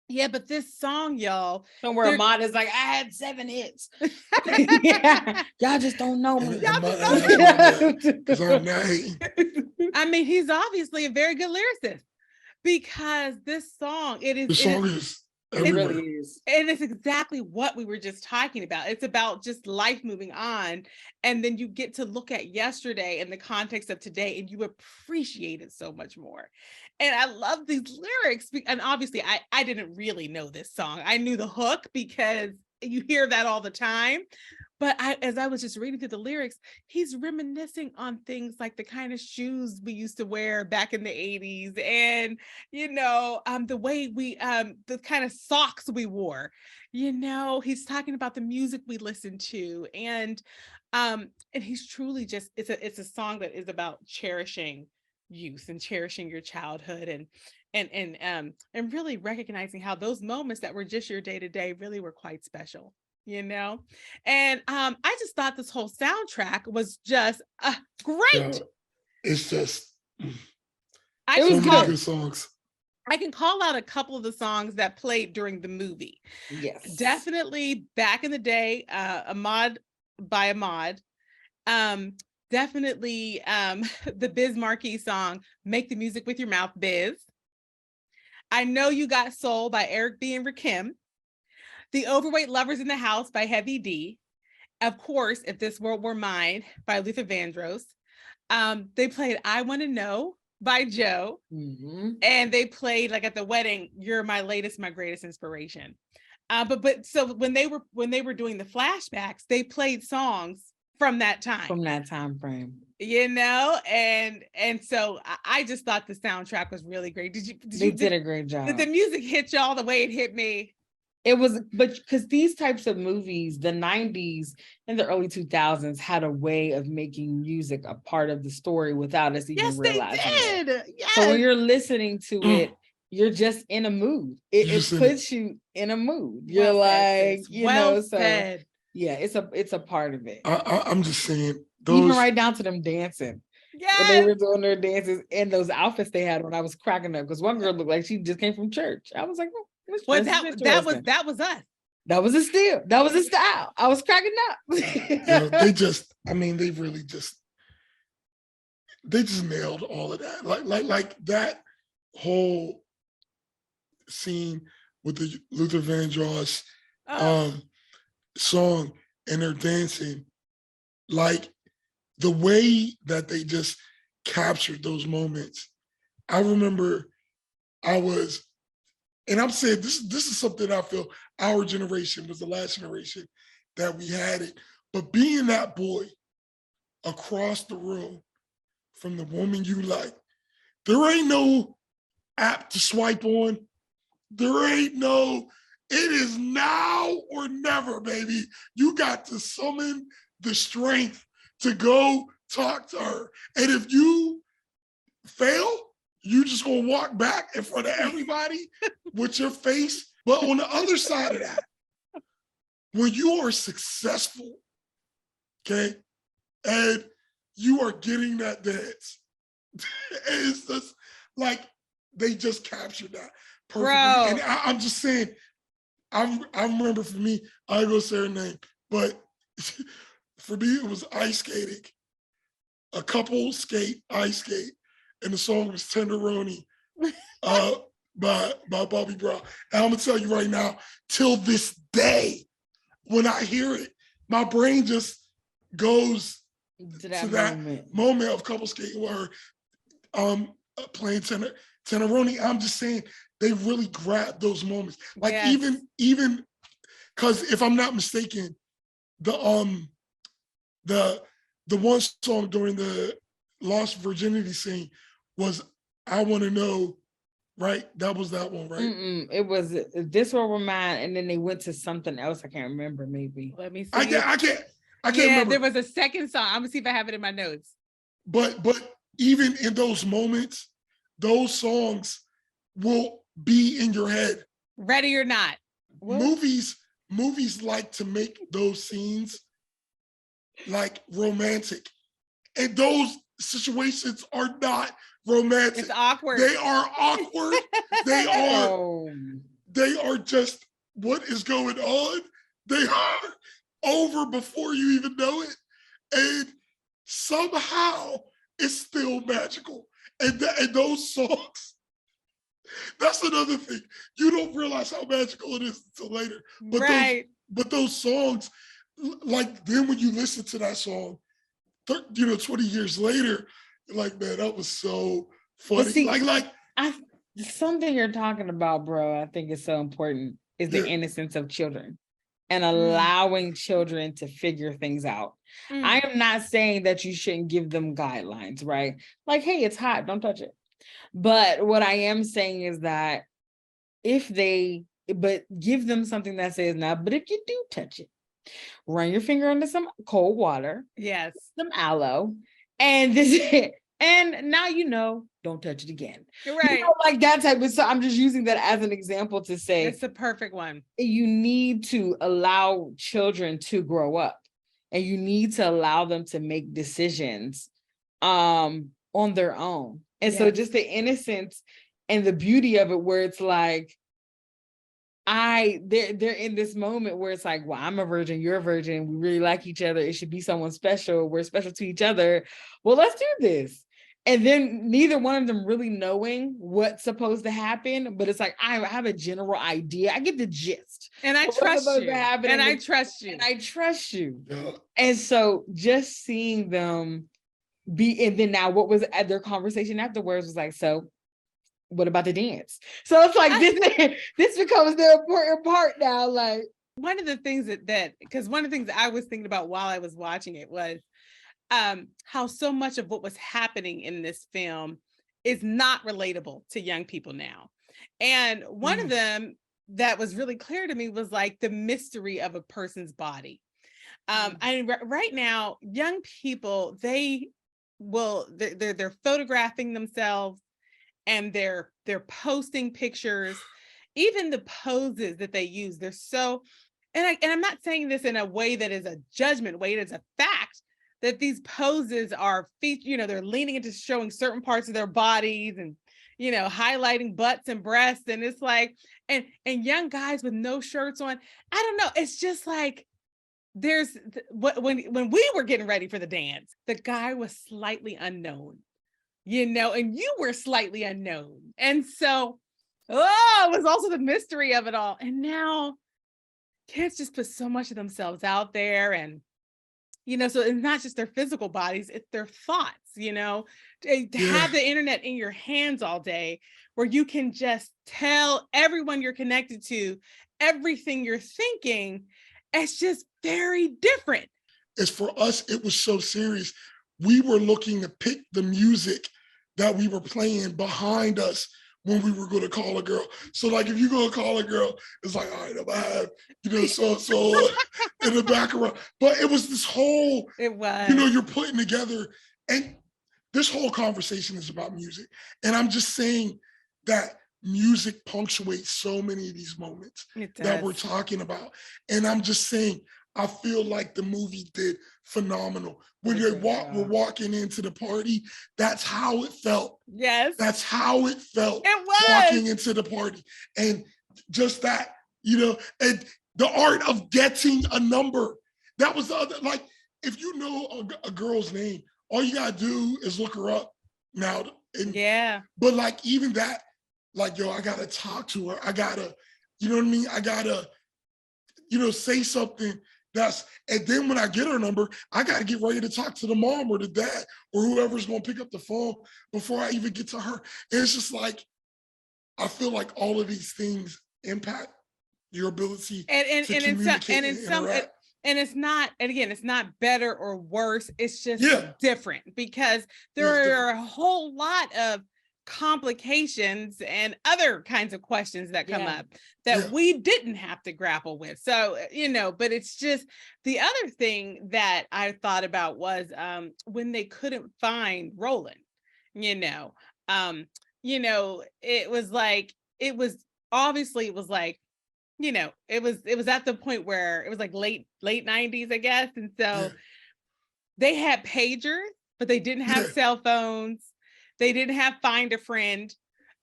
Yeah, but this song, y'all. Somewhere Ahmad is like, I had 7 hits. Yeah, y'all just don't know me. Because I'm not hating. I mean, he's obviously a very good lyricist, because this song, The song is It really is. And it's exactly what we were just talking about. It's about just life moving on. And then you get to look at yesterday in the context of today, and you appreciate it so much more. And I love these lyrics. And obviously, I didn't really know this song. I knew the hook because you hear that all the time. But as I was just reading through the lyrics, he's reminiscing on things like the kind of shoes we used to wear back in the 80s, and the way we the kind of socks we wore. He's talking about the music we listened to, and he's truly just it's a song that is about cherishing youth and cherishing your childhood, and really recognizing how those moments that were just your day to day really were quite special. And I just thought this whole soundtrack was just great. It's just it was good songs. I can call out a couple of the songs that played during the movie. Yes, definitely back in the day, Ahmad by Ahmad. Definitely the Biz Markie song, Make the Music with Your Mouth, Biz. I Know You Got Soul by Eric B. and Rakim. The Overweight Lovers in the House by Heavy D. Of course, If This World Were Mine by Luther Vandross. They played I Want to Know by Joe. Mm-hmm. And they played, like at the wedding, You're My Latest, My Greatest Inspiration. But so when they were doing the flashbacks, they played songs from that time. From that time frame. And so I just thought the soundtrack was really great. They did a great job. Did the music hit y'all the way it hit me? It was, but because these types of movies, the 90s and the early 2000s had a way of making music a part of the story without us even realizing it. Yes. So when you're listening to it, you're just in a mood. It puts you in a mood. You're said. Yeah, it's a part of it. I'm just saying, even right down to them dancing. Yes. When they were doing their dances and those outfits they had on, I was cracking up because one girl looked like she just came from church. I was like, oh. Well, that was us. That was a steal. That was a style. I was cracking up. They really just nailed all of that. Like that whole scene with the Luther Vandross song and their dancing, like the way that they just captured those moments. I remember and I'm saying this is something I feel our generation was the last generation that we had it. But being that boy across the room from the woman you like, there ain't no app to swipe on. There ain't no, it is now or never, baby. You got to summon the strength to go talk to her. And if you fail, you just gonna walk back in front of everybody with your face. But on the other side of that, when you are successful, okay, and you are getting that dance, it's just like they just captured that perfectly. Bro. And I'm just saying, I remember for me, I ain't gonna say her name, but for me it was ice skating. A couple ice skate. And the song was Tenderoni by Bobby Brown. And I'm gonna tell you right now, till this day, when I hear it, my brain just goes to that moment of couple skating where playing Tenderoni. I'm just saying they really grabbed those moments. Like even because if I'm not mistaken, the one song during the Lost Virginity scene was I Want to Know, right? That was that one, right? It was This One Were Mine, and then they went to something else. I can't remember, maybe. Let me see. I can't remember. There was a second song. I'm gonna see if I have it in my notes. But even in those moments, those songs will be in your head. Ready or not. Movies like to make those scenes like romantic. And those situations are not romantic. It's awkward. They are awkward. They are just, what is going on? They are over before you even know it. And somehow it's still magical. And those songs, That's another thing. You don't realize how magical it is until later. But right. those songs, like then when you listen to that song, 20 years later, you're like, man, that was so funny. See, something you're talking about, bro, I think is so important, is the innocence of children and allowing children to figure things out. I am not saying that you shouldn't give them guidelines, right? Like, hey, it's hot, don't touch it. But what I am saying is that but give them something that says, now, but if you do touch it, run your finger under some cold water. Yes. Some aloe. And this is it. And now don't touch it again. Right. Like that type of stuff. I'm just using that as an example to say it's the perfect one. You need to allow children to grow up, and you need to allow them to make decisions on their own. And so just the innocence and the beauty of it, where it's like, they're in this moment where it's like, well, I'm a virgin, you're a virgin, we really like each other, it should be someone special, we're special to each other, well, let's do this. And then neither one of them really knowing what's supposed to happen, but it's like, I have a general idea, I get the gist, and I trust you, and I trust you. And so just seeing them be, and then now what was at their conversation afterwards was like, so what about the dance? So it's like this becomes the important part now. Like, one of the things because one of the things that I was thinking about while I was watching it was how so much of what was happening in this film is not relatable to young people now. And one of them that was really clear to me was like the mystery of a person's body. Right now, young people, they're photographing themselves, and they're posting pictures, even the poses that they use. They're so, and I'm not saying this in a way that is a judgment way, it is a fact that these poses are they're leaning into showing certain parts of their bodies and, highlighting butts and breasts. And it's like, and young guys with no shirts on, I don't know. It's just like, when we were getting ready for the dance, the guy was slightly unknown. And you were slightly unknown. And so, it was also the mystery of it all. And now kids just put so much of themselves out there. And, so it's not just their physical bodies, it's their thoughts, to have the internet in your hands all day, where you can just tell everyone you're connected to everything you're thinking. It's just very different. As for us, it was so serious. We were looking to pick the music that we were playing behind us when we were going to call a girl. So like, if you're going to call a girl, it's like, all right, I'm going to have, so in the background. But it was this whole, you're putting together, and this whole conversation is about music. And I'm just saying that music punctuates so many of these moments that we're talking about. And I'm just saying, I feel like the movie did phenomenal. When we're walking into the party, that's how it felt. Yes. That's how it felt. It was. Walking into the party. And just that, and the art of getting a number. That was the other, like, if you know a girl's name, all you gotta do is look her up now. But like, even that, like, I gotta talk to her. I gotta, you know what I mean? I gotta, say something. And then when I get her number, I got to get ready to talk to the mom or the dad or whoever's going to pick up the phone before I even get to her. And it's just like, I feel like all of these things impact your ability to communicate and interact. And it's not, and again, it's not better or worse. It's just different, because there are a whole lot of complications and other kinds of questions that come up that we didn't have to grapple with. So, but it's just, the other thing that I thought about was when they couldn't find Roland, it was like, it was at the point where it was like late 90s, I guess. And so they had pagers, but they didn't have cell phones. They didn't have Find a Friend,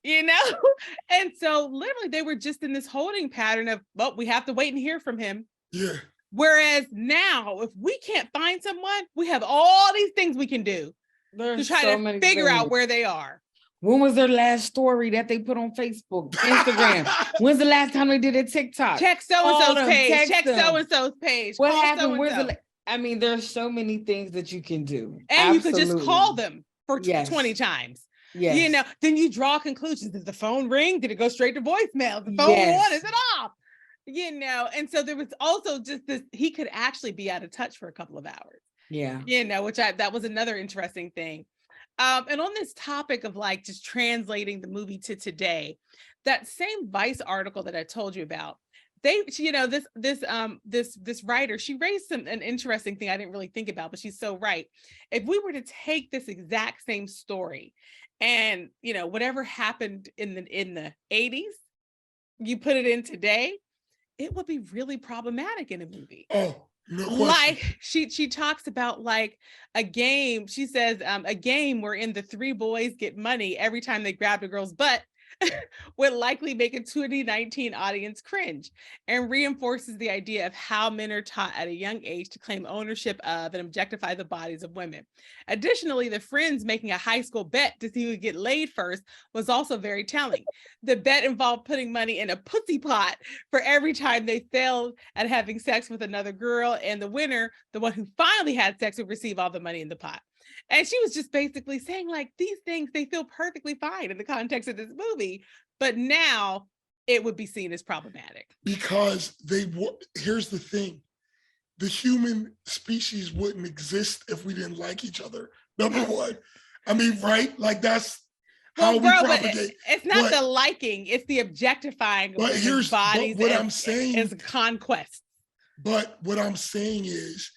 And so literally they were just in this holding pattern of, well, we have to wait and hear from him. Yeah. Whereas now, if we can't find someone, we have all these things we can do to try to figure out where they are. When was their last story that they put on Facebook, Instagram? When's the last time they did a TikTok? Check so-and-so's page. Check so-and-so's page. What happened? I mean, there's so many things that you can do. And you could just call them for 20 times. Yes. You know, then you draw conclusions. Did the phone ring? Did it go straight to voicemail? The phone on? Is it off? You know, and so there was also just this, he could actually be out of touch for a couple of hours. Yeah. You know, that was another interesting thing. And on this topic of like just translating the movie to today, that same Vice article that I told you about, this writer, she raised an interesting thing I didn't really think about, but she's so right. If we were to take this exact same story and, you know, whatever happened in the 80s, you put it in today, it would be really problematic in a movie. Oh. No question. Like she talks about like a game. She says a game wherein the three boys get money every time they grab a girl's butt would likely make a 2019 audience cringe, and reinforces the idea of how men are taught at a young age to claim ownership of and objectify the bodies of women. Additionally, the friends making a high school bet to see who would get laid first was also very telling. The bet involved putting money in a pussy pot for every time they failed at having sex with another girl, and the winner, the one who finally had sex, would receive all the money in the pot. And she was just basically saying, like, these things, they feel perfectly fine in the context of this movie, but now it would be seen as problematic. Because here's the thing, the human species wouldn't exist if we didn't like each other, number one. I mean, right? Like, that's how we propagate. It's not the liking, it's the objectifying of women's bodies. What I'm saying is a conquest. But what I'm saying is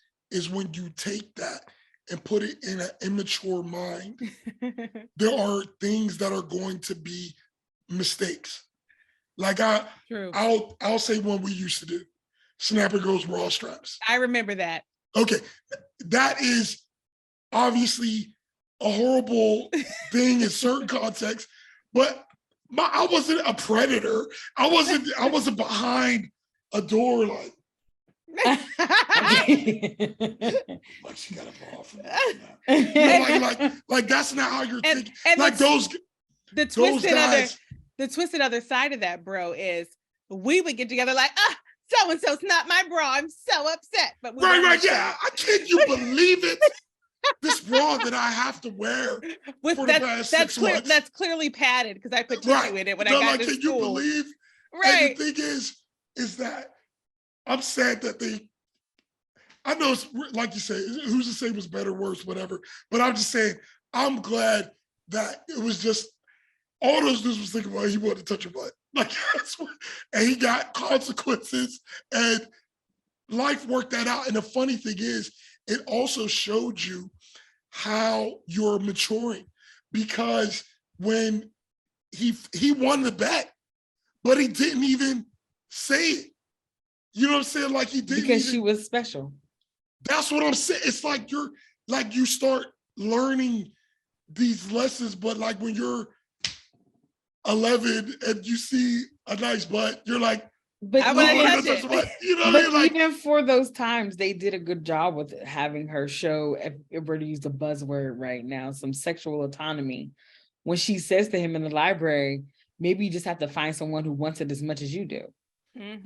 when you take that and put it in an immature mind, there are things that are going to be mistakes. Like I'll say one we used to do. Snapper Girls Raw Straps. I remember that. Okay. That is obviously a horrible thing in certain contexts, but I wasn't a predator. I wasn't behind a door like like she got a ball from that. Like that's not how you're thinking. And like the twisted other side of that, bro, is we would get together like, so and so's not my bra. I'm so upset. But right, yeah. I can't you believe it? This bra that I have to wear for the past 6 months. That's clearly padded because I put tissue in it when I got to school. Can you believe? Right. And the thing is that I'm sad that I know it's like you say, who's to say it was better, worse, whatever. But I'm just saying, I'm glad that it was just, all those dudes was thinking about he wanted to touch her butt. Like, that's what, and he got consequences and life worked that out. And the funny thing is, it also showed you how you're maturing, because when he won the bet, but he didn't even say it. You know what I'm saying? Like he didn't. Because she was special. That's what I'm saying. It's like you start learning these lessons, but like when you're 11 and you see a nice butt, you're like, but I want to touch the butt. You know what I mean? Like, even for those times, they did a good job with having her show, if we're to use the buzzword right now, some sexual autonomy. When she says to him in the library, maybe you just have to find someone who wants it as much as you do. Mm-hmm.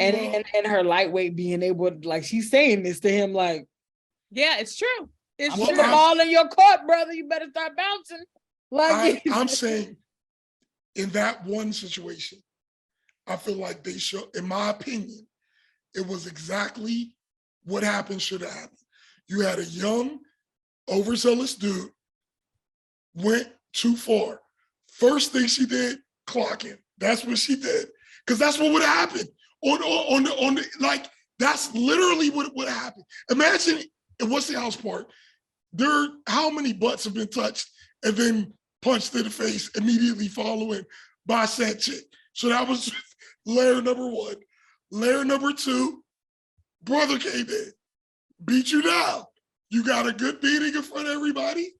And her lightweight being able to, like, she's saying this to him, like, yeah, it's true. It's true. The ball in your court, brother. You better start bouncing. Like I'm saying, in that one situation, I feel like they show, in my opinion, it was exactly what happened should have happened. You had a young, overzealous dude, went too far. First thing she did, clock him. That's what she did. Because that's what would have happened. Like, that's literally what would have happened. Imagine, in What's the House part, how many butts have been touched and then punched in the face immediately following by said chick? So that was layer number one. Layer number two, brother came in, beat you down. You got a good beating in front of everybody.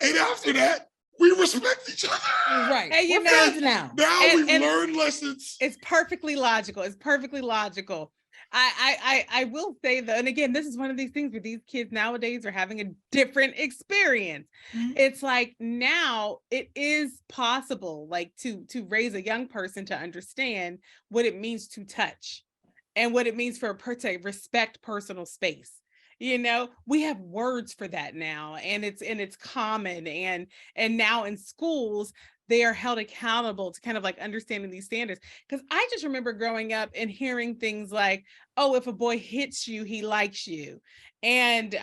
And after that, we respect each other. Right. And you know, now we've learned lessons. It's perfectly logical. It's perfectly logical. I will say though, and again, this is one of these things where these kids nowadays are having a different experience. Mm-hmm. It's like now it is possible, like to raise a young person to understand what it means to touch and what it means for a person to respect personal space. You know, we have words for that now, and it's common, and now in schools they are held accountable to kind of like understanding these standards. Because I just remember growing up and hearing things like, oh, if a boy hits you, he likes you. And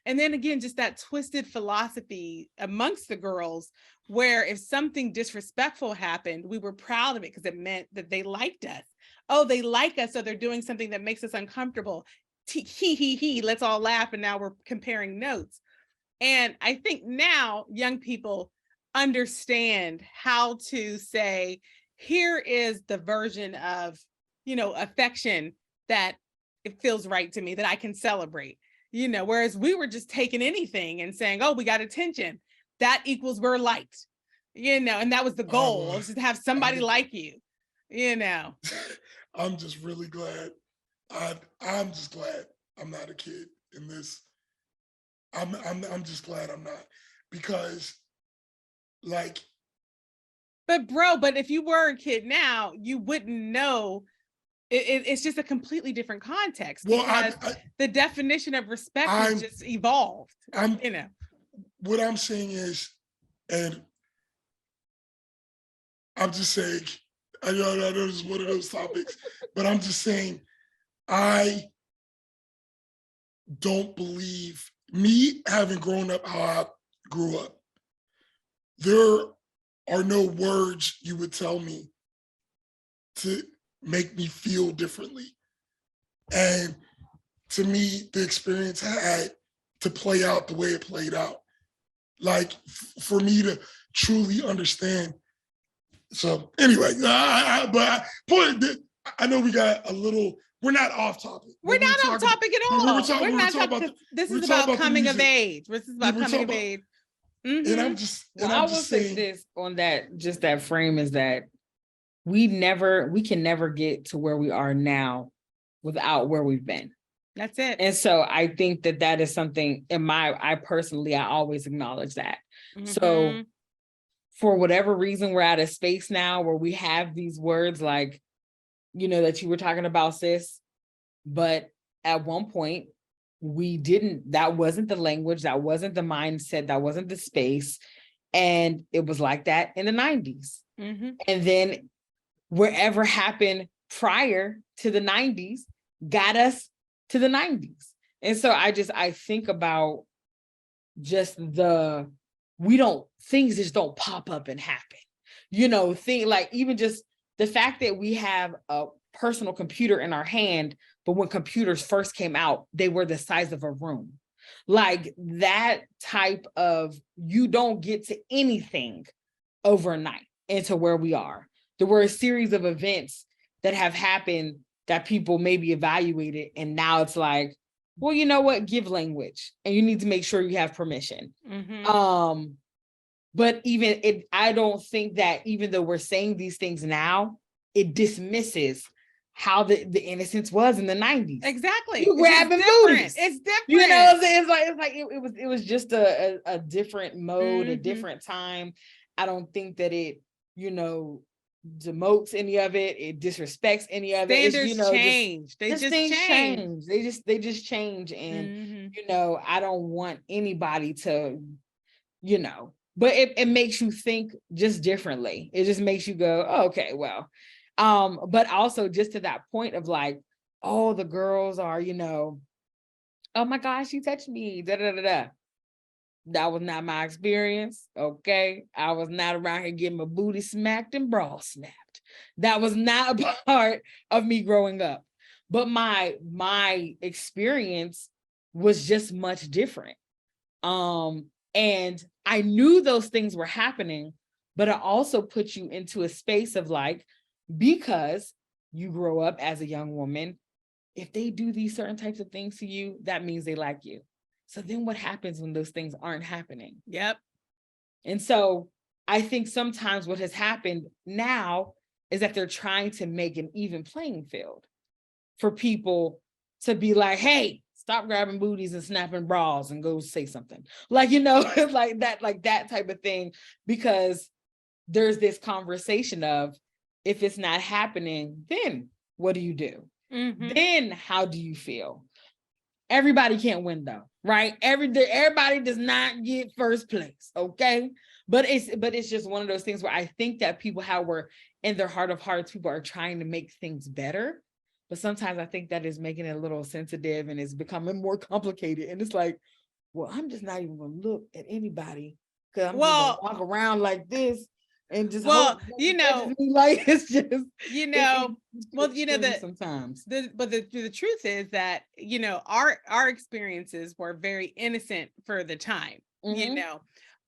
then again, just that twisted philosophy amongst the girls, where if something disrespectful happened, we were proud of it because it meant that they liked us. Oh, they like us, so they're doing something that makes us uncomfortable. He, let's all laugh. And now we're comparing notes. And I think now young people understand how to say, here is the version of, you know, affection that it feels right to me, that I can celebrate, you know, whereas we were just taking anything and saying, oh, we got attention, that equals we're liked, you know, and that was the goal, was to have somebody like you, you know. I'm just really glad. I'm just glad I'm not a kid in this. I'm just glad I'm not, because like, but if you were a kid now, you wouldn't know. It's just a completely different context. Well, because the definition of respect has just evolved. You know, what I'm saying is, and I'm just saying, I know this is one of those topics, but I'm just saying, I don't believe, me having grown up how I grew up, there are no words you would tell me to make me feel differently. And to me, the experience had to play out the way it played out. Like, for me to truly understand. So anyway, but I know we got a little, we're not off topic. We're not off topic at all. We're not talking, this is about coming of age. This is about coming of age. Mm-hmm. And I'm just, well, I will say this on that, just that frame is that we can never get to where we are now without where we've been. That's it. And so I think that is something I personally always acknowledge that. Mm-hmm. So for whatever reason, we're at a space now where we have these words like, you know, that you were talking about, sis, but at one point that wasn't the language, that wasn't the mindset, that wasn't the space. And it was like that in the 90s. Mm-hmm. And then wherever happened prior to the 90s got us to the 90s. And so I think about just things just don't pop up and happen. You know, like even just the fact that we have a personal computer in our hand, but when computers first came out, they were the size of a room. Like that type of, you don't get to anything overnight into where we are. There were a series of events that have happened that people maybe evaluated. And now it's like, well, you know what? Give language, and you need to make sure you have permission. Mm-hmm. But I don't think that even though we're saying these things now, it dismisses how the innocence was in the 90s. Exactly. You grabbing booties. It's different. You know, it was just a different mode, mm-hmm. a different time. I don't think that it, you know, demotes any of it. It disrespects any of it. Standards change. They just change. They just change. And, mm-hmm. you know, I don't want anybody to, you know, but it makes you think just differently. It just makes you go, oh, okay, well, but also just to that point of like, oh, the girls are, you know, oh my gosh, she touched me, da da da da. That was not my experience. Okay. I was not around here getting my booty smacked and bra snapped. That was not a part of me growing up. But my experience was just much different. And I knew those things were happening, but it also put you into a space of like, because you grow up as a young woman, if they do these certain types of things to you, that means they like you. So then what happens when those things aren't happening? Yep. And so I think sometimes what has happened now is that they're trying to make an even playing field. for people to be like, hey, stop grabbing booties and snapping bras and go say something. Like, like that type of thing, because there's this conversation of, if it's not happening, then what do you do? Then how do you feel? Everybody can't win though, right? Everybody does not get first place, okay? But it's just one of those things where I think that people, how we're in their heart of hearts, people are trying to make things better. But sometimes I think that is making it a little sensitive and it's becoming more complicated. And it's like, well, I'm just not even gonna look at anybody because I'm just gonna walk around like this and just like it's just sometimes. The truth is that our experiences were very innocent for the time,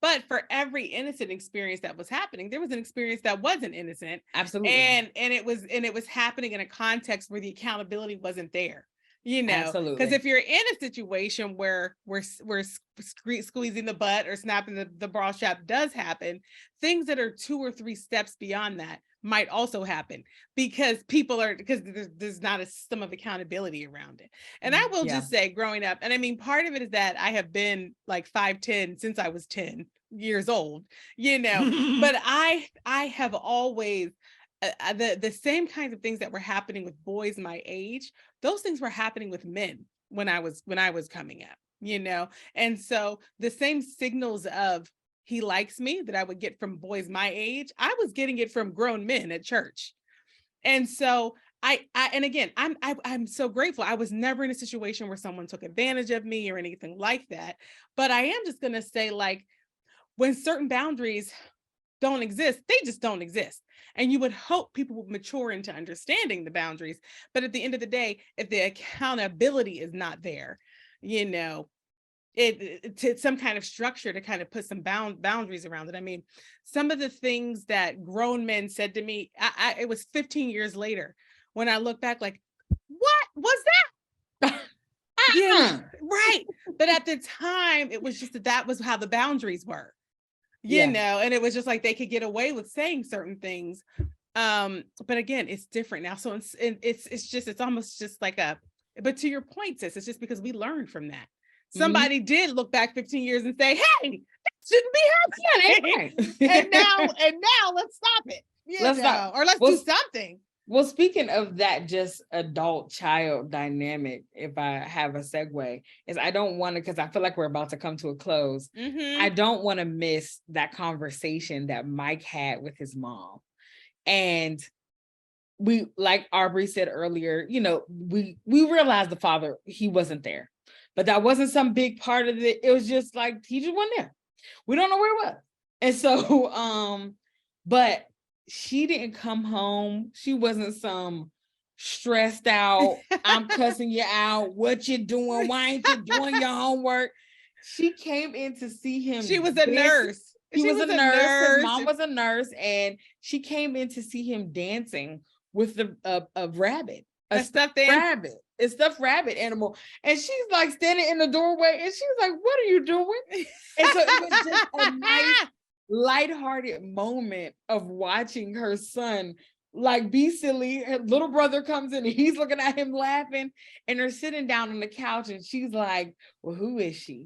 but for every innocent experience that was happening, there was an experience that wasn't innocent. Absolutely. And it was happening in a context where the accountability wasn't there. Absolutely. Because if you're in a situation where we're squeezing the butt or snapping the bra strap does happen, things that are 2 or 3 steps beyond that might also happen, because there's not a system of accountability around it. And I will just say, growing up, and I mean, part of it is that I have been like 5'10" since I was 10 years old, but I have always the same kinds of things that were happening with boys my age, those things were happening with men when I was coming up, and so the same signals of he likes me that I would get from boys my age, I was getting it from grown men at church. And so and again, I'm so grateful. I was never in a situation where someone took advantage of me or anything like that. But I am just going to say, like, when certain boundaries don't exist, they just don't exist. And you would hope people would mature into understanding the boundaries. But at the end of the day, if the accountability is not there, it's some kind of structure to kind of put some boundaries around it. I mean, some of the things that grown men said to me, it was 15 years later when I look back, like, what was that? Right. But at the time, it was just that was how the boundaries were, and it was just like they could get away with saying certain things. But again, it's different now. So it's almost just like but to your point, sis, it's just because we learned from that. Somebody did look back 15 years and say, hey, that shouldn't be happening. and now let's stop it. Let's do something. Well, speaking of that, just adult-child dynamic, if I have a segue, is I don't want to, because I feel like we're about to come to a close. I don't want to miss that conversation that Mike had with his mom. And we, like Aubrey said earlier, we realized the father, he wasn't there. But that wasn't some big part of it. It was just like, he just wasn't there. We don't know where he was. And so, but she didn't come home. She wasn't some stressed out, I'm cussing you out, what you doing? Why ain't you doing your homework? She came in to see him. She was a nurse. He was a nurse. His mom was a nurse. And she came in to see him dancing with a rabbit. A stuffed rabbit. A stuffed rabbit animal. And she's like standing in the doorway and she's like, what are you doing? And so it was just a nice, lighthearted moment of watching her son like be silly. Her little brother comes in and he's looking at him laughing, and they're sitting down on the couch and she's like, well, who is she?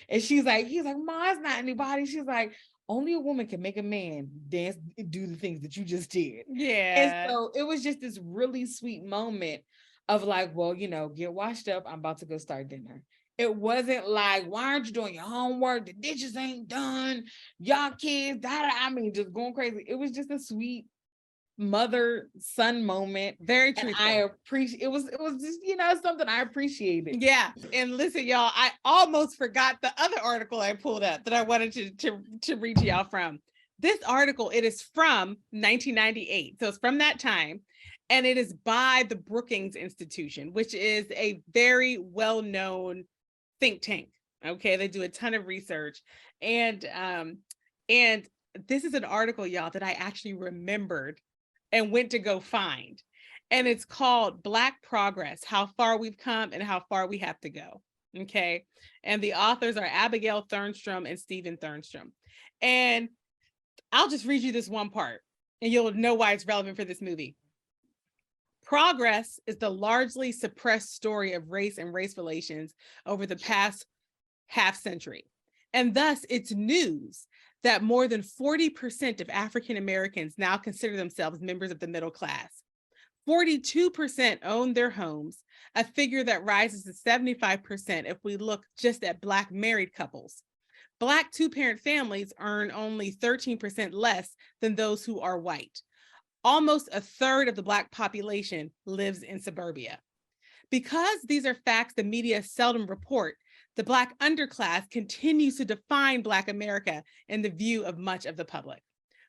And he's like, Ma, it's not anybody. She's like, only a woman can make a man dance, do the things that you just did. Yeah. And so it was just this really sweet moment of like, well, get washed up. I'm about to go start dinner. It wasn't like, why aren't you doing your homework? The dishes ain't done. Y'all kids, just going crazy. It was just a sweet mother-son moment. Very truthful. I appreciate it. Was just, something I appreciated. Yeah. And listen, y'all, I almost forgot the other article I pulled up that I wanted to read to y'all from. This article, it is from 1998. So it's from that time. And it is by the Brookings Institution, which is a very well-known think tank. Okay, they do a ton of research. And this is an article, y'all, that I actually remembered and went to go find. And it's called Black Progress, How Far We've Come and How Far We Have to Go. Okay. And the authors are Abigail Thernstrom and Stephen Thernstrom. And I'll just read you this one part and you'll know why it's relevant for this movie. Progress is the largely suppressed story of race and race relations over the past half century. And thus, it's news that more than 40% of African Americans now consider themselves members of the middle class. 42% own their homes, a figure that rises to 75% if we look just at Black married couples. Black two-parent families earn only 13% less than those who are white. Almost a third of the Black population lives in suburbia. Because these are facts the media seldom report, the Black underclass continues to define Black America in the view of much of the public.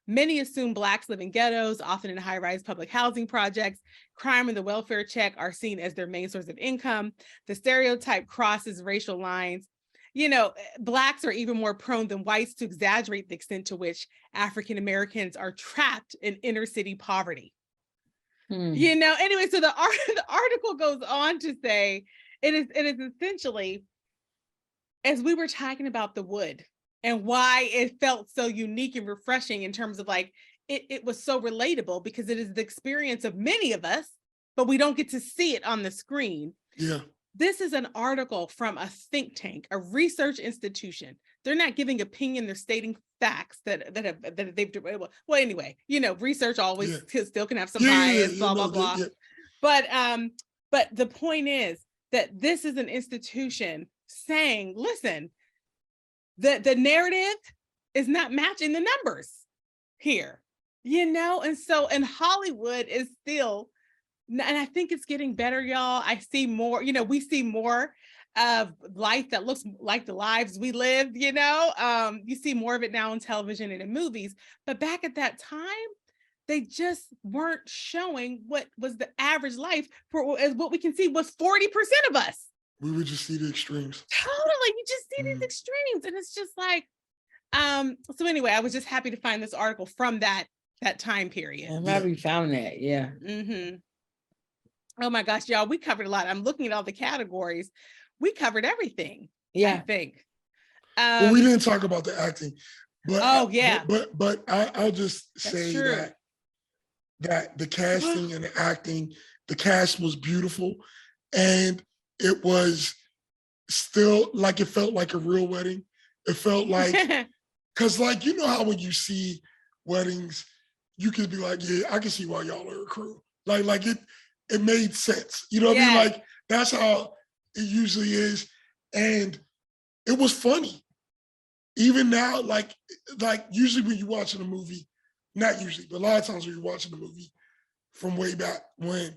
Many assume Blacks live in ghettos, often in high-rise public housing projects. Crime and the welfare check are seen as their main source of income. The stereotype crosses racial lines. You know, Blacks are even more prone than whites to exaggerate the extent to which African Americans are trapped in inner city poverty. You know, anyway, so the article goes on to say it is essentially, as we were talking about the wood and why it felt so unique and refreshing in terms of like, it was so relatable because it is the experience of many of us, but we don't get to see it on the screen. Yeah. This is an article from a think tank, a research institution. They're not giving opinion, they're stating facts that they've, well, anyway, you know, research always still can have some bias, blah, blah, blah. But the point is that this is an institution saying, listen, the narrative is not matching the numbers here, you know? And so, and Hollywood is still, and I think it's getting better, y'all. I see more, you know, we see more of life that looks like the lives we live, you know? You see more of it now on television and in movies, but back at that time, they just weren't showing what was the average life for, as what we can see was 40% of us. We would just see the extremes. Totally, you just see these extremes. And it's just like, so anyway, I was just happy to find this article from that time period. I'm happy you found that, yeah. Oh my gosh, y'all, we covered a lot. I'm looking at all the categories. We covered everything. Yeah, I think. Well, we didn't talk about the acting, but I'll just say that the casting and the acting, the cast was beautiful, and it was still like, it felt like a real wedding. It felt like, because like, you know how when you see weddings, you can be like, yeah, I can see why y'all are a crew. Like it made sense. You know what I mean? Like, that's how it usually is. And it was funny. Even now, like usually when you're watching a movie, not usually, but a lot of times when you're watching a movie from way back when,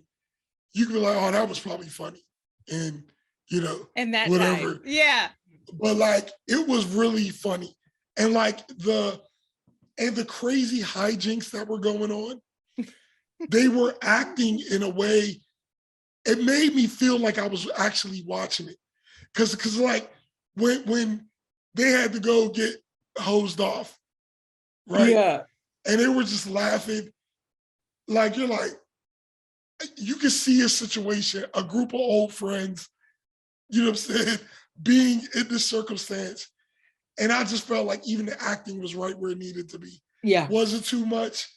you can be like, oh, that was probably funny. And, you know, and that whatever. Time. Yeah. But like, it was really funny. And like the crazy hijinks that were going on, they were acting in a way, it made me feel like I was actually watching it. Cause like when they had to go get hosed off, right? Yeah. And they were just laughing. Like, you're like, you can see a situation, a group of old friends, you know what I'm saying, being in this circumstance. And I just felt like even the acting was right where it needed to be. Yeah. Wasn't too much.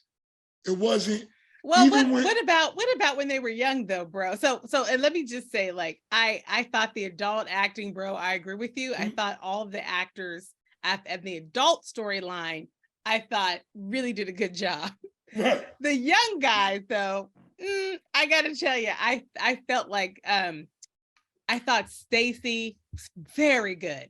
It wasn't. Well, what about when they were young though, bro? So and let me just say, like, I thought the adult acting, bro, I agree with you. I thought all of the actors at the adult storyline, I thought really did a good job. Right. The young guys though, I gotta tell you, I felt like I thought Stacy was very good.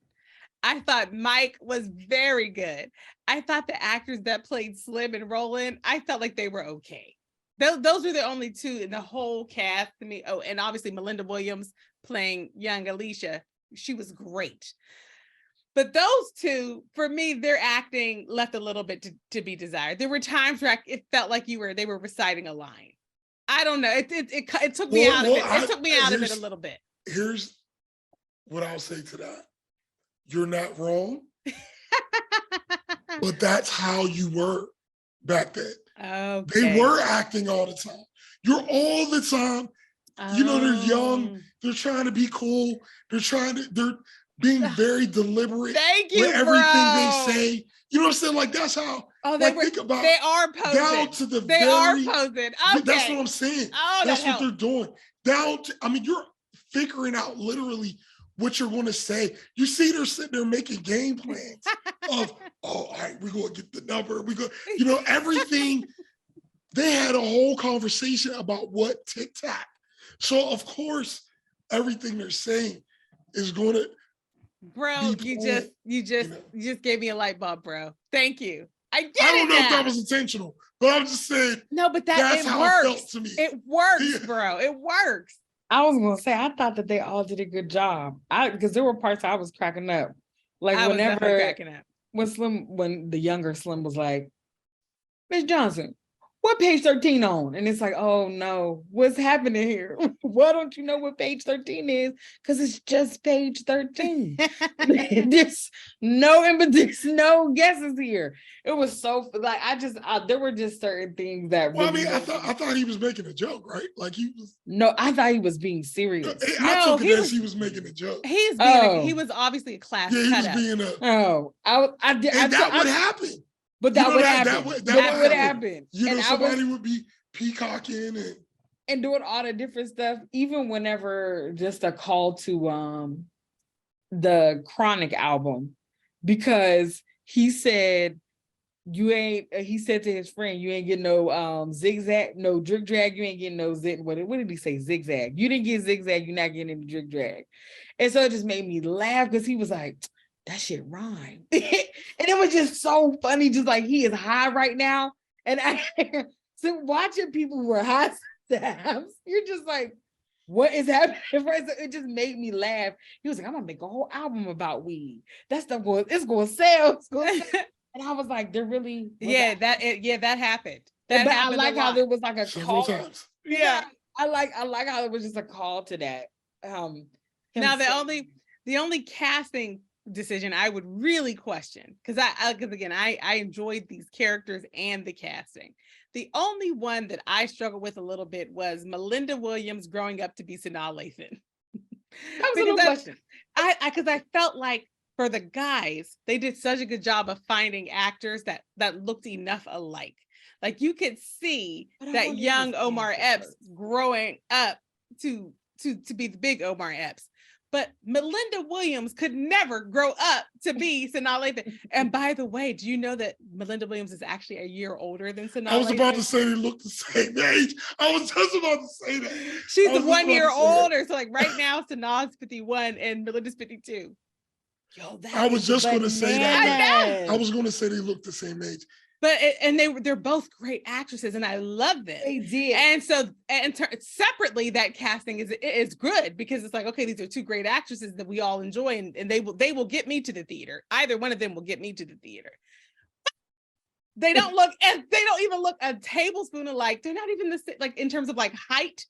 I thought Mike was very good. I thought the actors that played Slim and Roland, I felt like they were okay. Those were the only two in the whole cast to me. Oh, and obviously Melinda Williams playing young Alicia, she was great. But those two, for me, their acting left a little bit to be desired. There were times where it felt like they were reciting a line. I don't know. It took me out of it. It took me out of it a little bit. Here's what I'll say to that. You're not wrong, but that's how you were back then. Okay. They were acting all the time. You're all the time. You know, they're young. They're trying to be cool. They're being very deliberate. Thank you, with everything they say. You know what I'm saying? Like that's how. Oh, think about they are posing. Down to the they are posing. Okay. That's what I'm saying. Oh, that's what they're doing. Down to, I mean, you're figuring out literally what you're going to say. You see, they're sitting there making game plans of, all right, we're going to get the number. We go, everything. They had a whole conversation about what tic-tac. So of course, everything they're saying is going to. Bro, you just gave me a light bulb, bro. Thank you. I don't know if that was intentional, but I'm just saying. No, but that's how it felt to me. It works, bro. It works. I was gonna say, I thought that they all did a good job. Because there were parts I was cracking up. Like I whenever cracking up. when the younger Slim was like, Miss Johnson, what page 13 on? And it's like, oh no, what's happening here? Why don't you know what page 13 is? Because it's just page 13. There's no guesses here. It was so like there were just certain things that. Well, really I thought he was making a joke, right? Like he was. No, I thought he was being serious. I took it as he was making a joke. He was obviously a class. Yeah, he was being a. Oh, I did. That would happen. But that would happen. That would happen. Somebody would be peacocking and doing all the different stuff. Even whenever just a call to the Chronic album, because he said he said to his friend, you ain't getting no zigzag, no drip drag, you ain't getting no zig. What did he say? Zigzag. You didn't get zigzag, you're not getting any drip drag. And so it just made me laugh because he was like, that shit rhyme. And it was just so funny, just like he is high right now. And so watching people who are high stabs, you're just like, what is happening? It just made me laugh. He was like, I'm gonna make a whole album about weed. That stuff it's gonna sell. And I was like, they're really that happened. But I like how there was like a several call. times. Yeah. I like how there was just a call to that. Now the only casting decision I would really question, because I enjoyed these characters and the casting. The only one that I struggled with a little bit was Melinda Williams growing up to be Sanaa Lathan. That was a little question. Because I felt like for the guys, they did such a good job of finding actors that looked enough alike. Like you could see that young Omar Epps growing up to be the big Omar Epps. But Melinda Williams could never grow up to be Sanaa Lathan. And by the way, do you know that Melinda Williams is actually a year older than Sanaa Lathan? I was about to say they look the same age. I was just about to say that. She's 1 year older. So like right now, Sanaa's 51 and Melinda's 52. Yo, I was just going to say that. I was going to say they look the same age. But they're both great actresses, and I love them. They did, and so separately, that casting is good because it's like, okay, these are two great actresses that we all enjoy, and they will get me to the theater. Either one of them will get me to the theater. They don't even look a tablespoon alike. They're not even the same, like in terms of like height,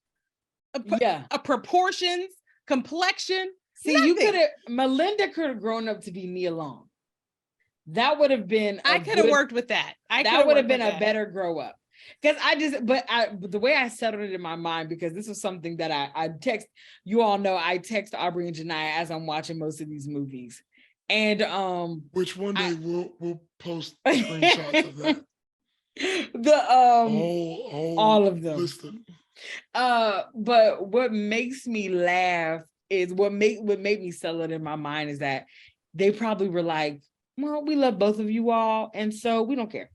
proportions, complexion. See, Melinda could have grown up to be Nia Long. That would have been. I could have worked with that. That would have been a better grow up. Because but the way I settled it in my mind, because this was something that I text. You all know I text Aubrey and Genia as I'm watching most of these movies, and which one day we'll post screenshots of that. All of them. But what makes me laugh is what made me settle it in my mind is that they probably were like, well, we love both of you all, and so we don't care.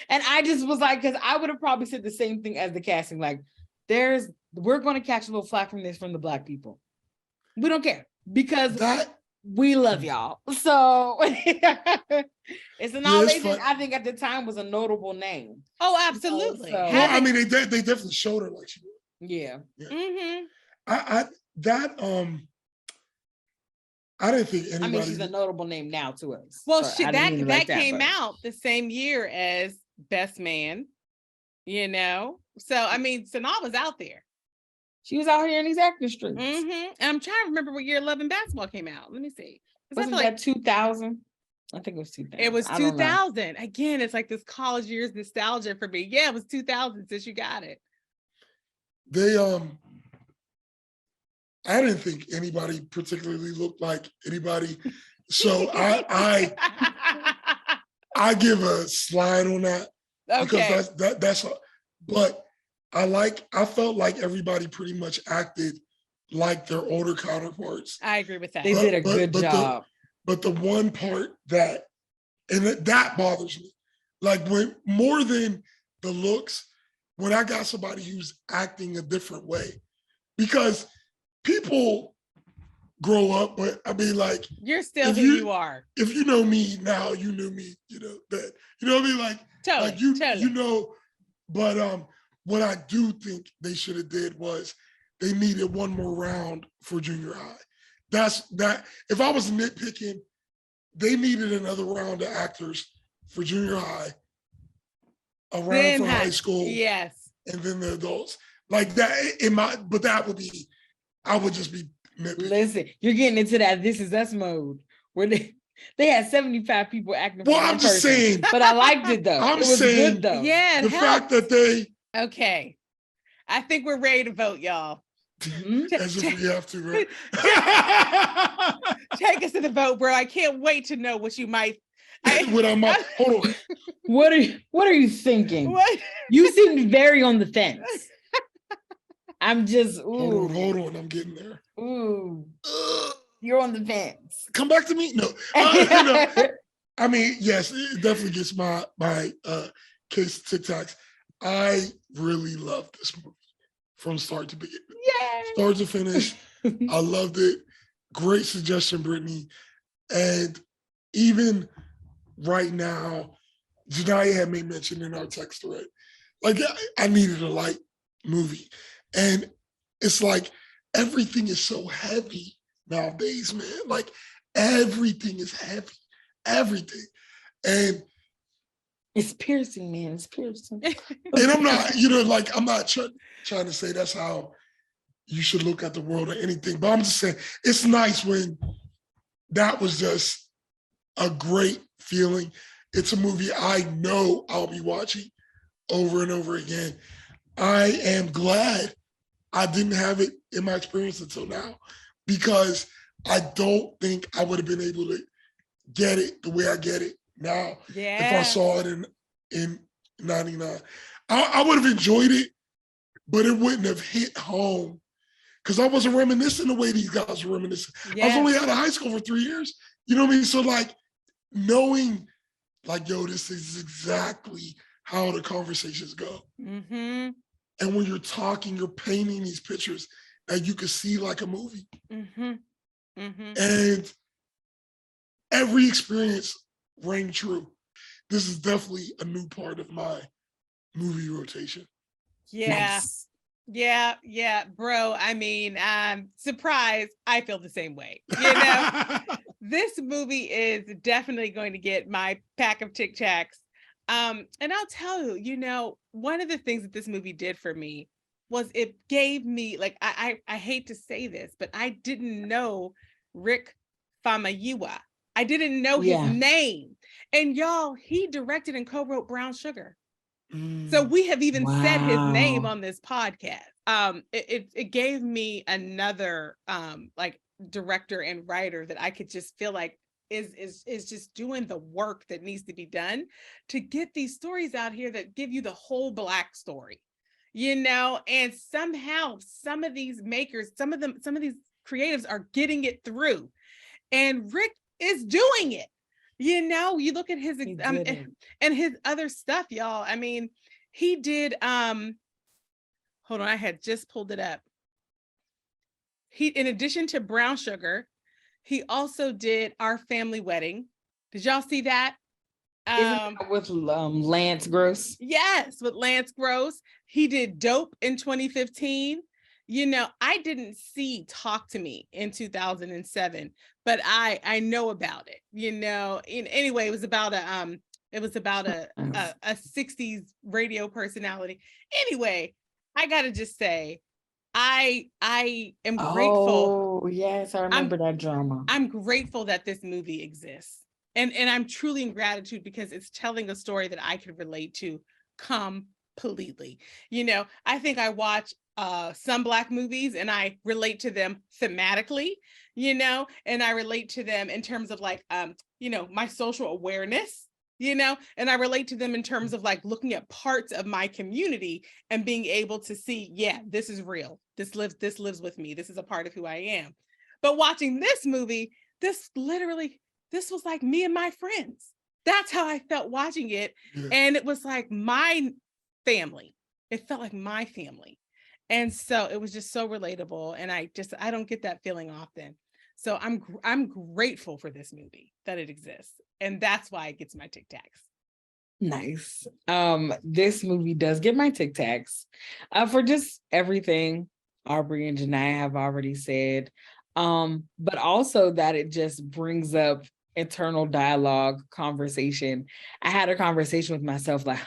And I just was like, because I would have probably said the same thing as the casting, like, we're going to catch a little flack from the Black people. We don't care because we love y'all. So it's an I think at the time was a notable name. Oh, absolutely. Well, I mean, they definitely showed her like she was. Yeah. Mm-hmm. I didn't think anybody. I mean, she's a notable name now to us. Well, that came out the same year as Best Man, you know. So I mean, Sanaa was out there. She was out here in these acting streets. Mm-hmm. And I'm trying to remember what year 11 Basketball came out. Let me see. Wasn't that 2000? I think it was 2000. It was 2000. Again, it's like this college years nostalgia for me. Yeah, it was 2000 since you got it. I didn't think anybody particularly looked like anybody. So I I give a slide on that. Okay. Because that's but I felt like everybody pretty much acted like their older counterparts. I agree with that. They did a good job. But the one part that bothers me, like when more than the looks, when I got somebody who's acting a different way, because people grow up, but I mean, like you're still who you are. If you know me now, you knew me, that, you know what I mean? Like, totally. You know, but what I do think they should have did was they needed one more round for junior high. That if I was nitpicking, they needed another round of actors for junior high, a round for high school, yes, and then the adults. Like that but that would be, I would just be nitpicking. Listen, you're getting into that This Is Us mode where they had 75 people acting. Well, I'm just saying, but I liked it though. I'm it was saying, good though. Yeah, the fact that they. Okay, I think we're ready to vote, y'all. As if we have to, right? Take us to the vote, bro. I can't wait to know what you might. Hold on. What are you thinking? What? You seemed very on the fence. I'm just hold on. I'm getting there. Ooh. You're on the fence. Come back to me. No. No. I mean, yes, it definitely gets my case TikToks. I really love this movie from start to beginning. Yay! Start to finish. I loved it. Great suggestion, Brittany. And even right now, Genia had made mention in our text thread, like I needed a light movie. And it's like everything is so heavy nowadays, man. Like everything is heavy. Everything. And it's piercing, man. It's piercing. And I'm not, I'm not trying to say that's how you should look at the world or anything, but I'm just saying it's nice when that was just a great feeling. It's a movie I know I'll be watching over and over again. I am glad I didn't have it in my experience until now, because I don't think I would have been able to get it the way I get it now. Yeah. If I saw it in 99. I would have enjoyed it, but it wouldn't have hit home because I wasn't reminiscing the way these guys were reminiscing. Yeah. I was only out of high school for 3 years. You know what I mean? So like knowing like, yo, this is exactly how the conversations go. Mm-hmm. And when you're talking, you're painting these pictures that you can see like a movie. Mm-hmm. Mm-hmm. And every experience rang true. This is definitely a new part of my movie rotation. Yeah. Nice. Yeah, bro. I mean, surprise, I feel the same way. This movie is definitely going to get my pack of Tic Tacs. And I'll tell you, one of the things that this movie did for me was it gave me, like, I hate to say this, but I didn't know Rick Famuyiwa. I didn't know his name. And y'all, he directed and co-wrote Brown Sugar. So we have even said his name on this podcast. It gave me another like director and writer that I could just feel like is just doing the work that needs to be done to get these stories out here that give you the whole Black story, and somehow some of these makers, some of these creatives are getting it through, and Rick is doing it. You look at his and his other stuff, y'all. I mean, he did hold on, I had just pulled it up. He, in addition to Brown Sugar, he also did Our Family Wedding. Did y'all see that? Isn't that with Lance Gross? Yes, with Lance Gross. He did Dope in 2015. I didn't see Talk to Me in 2007, but I know about it. Anyway, it was about a 60s radio personality. Anyway, I gotta just say, I am grateful. Oh yes, I remember that drama. I'm grateful that this movie exists, and I'm truly in gratitude because it's telling a story that I can relate to completely. I think I watch some Black movies and I relate to them thematically, and I relate to them in terms of like, my social awareness, you know, and I relate to them in terms of like looking at parts of my community and being able to see, yeah, this is real. This lives with me. This is a part of who I am. But watching this movie, this was like me and my friends. That's how I felt watching it. Yeah. And it was like my family. It felt like my family. And so it was just so relatable. And I don't get that feeling often. So I'm grateful for this movie, that it exists. And that's why it gets my Tic Tacs. Nice. This movie does get my Tic Tacs for just everything Aubrey and Genia have already said. But also that it just brings up internal dialogue, conversation. I had a conversation with myself like,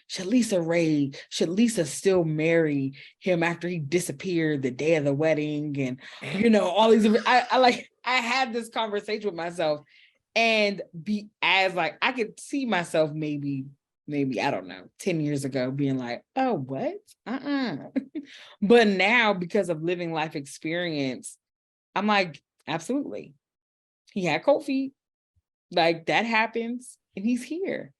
should Lisa still marry him after he disappeared the day of the wedding? And, you know, all these, I had this conversation with myself and I could see myself maybe, I don't know, 10 years ago being like, oh, what? But now because of living life experience, I'm like, absolutely. He had cold feet. Like that happens and he's here.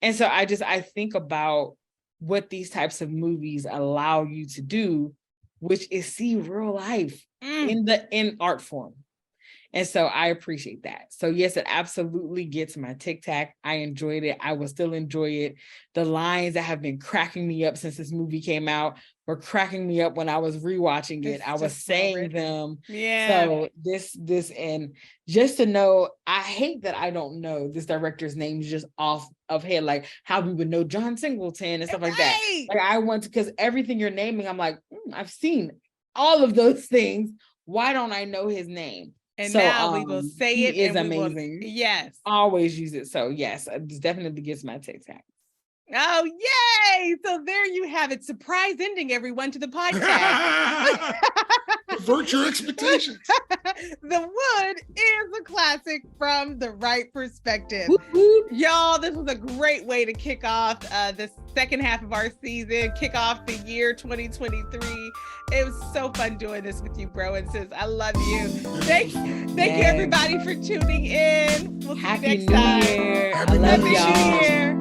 And so I think about what these types of movies allow you to do, which is see real life in art form. And so I appreciate that. So yes, it absolutely gets my Tic Tac. I enjoyed it. I will still enjoy it. The lines that have been cracking me up since this movie came out were cracking me up when I was rewatching it. I was saying them. Yeah. So this, and just to know, I hate that I don't know this director's name just off of head, like how we would know John Singleton and stuff like that. Like I want to, because everything you're naming, I'm like, I've seen all of those things. Why don't I know his name? And so, now we will say it. He is amazing. Yes. Always use it. So yes, it definitely gets my Tic Tac. Oh, yay. So there you have it. Surprise ending, everyone, to the podcast. Avert your expectations. The Wood is a classic from the Wright Perspective. Whoop, whoop. Y'all, this was a great way to kick off the second half of our season, kick off the year 2023. It was so fun doing this with you, bro and sis. I love you. Thank you, everybody, for tuning in. We'll see you next time. Happy New Year. Happy New Year.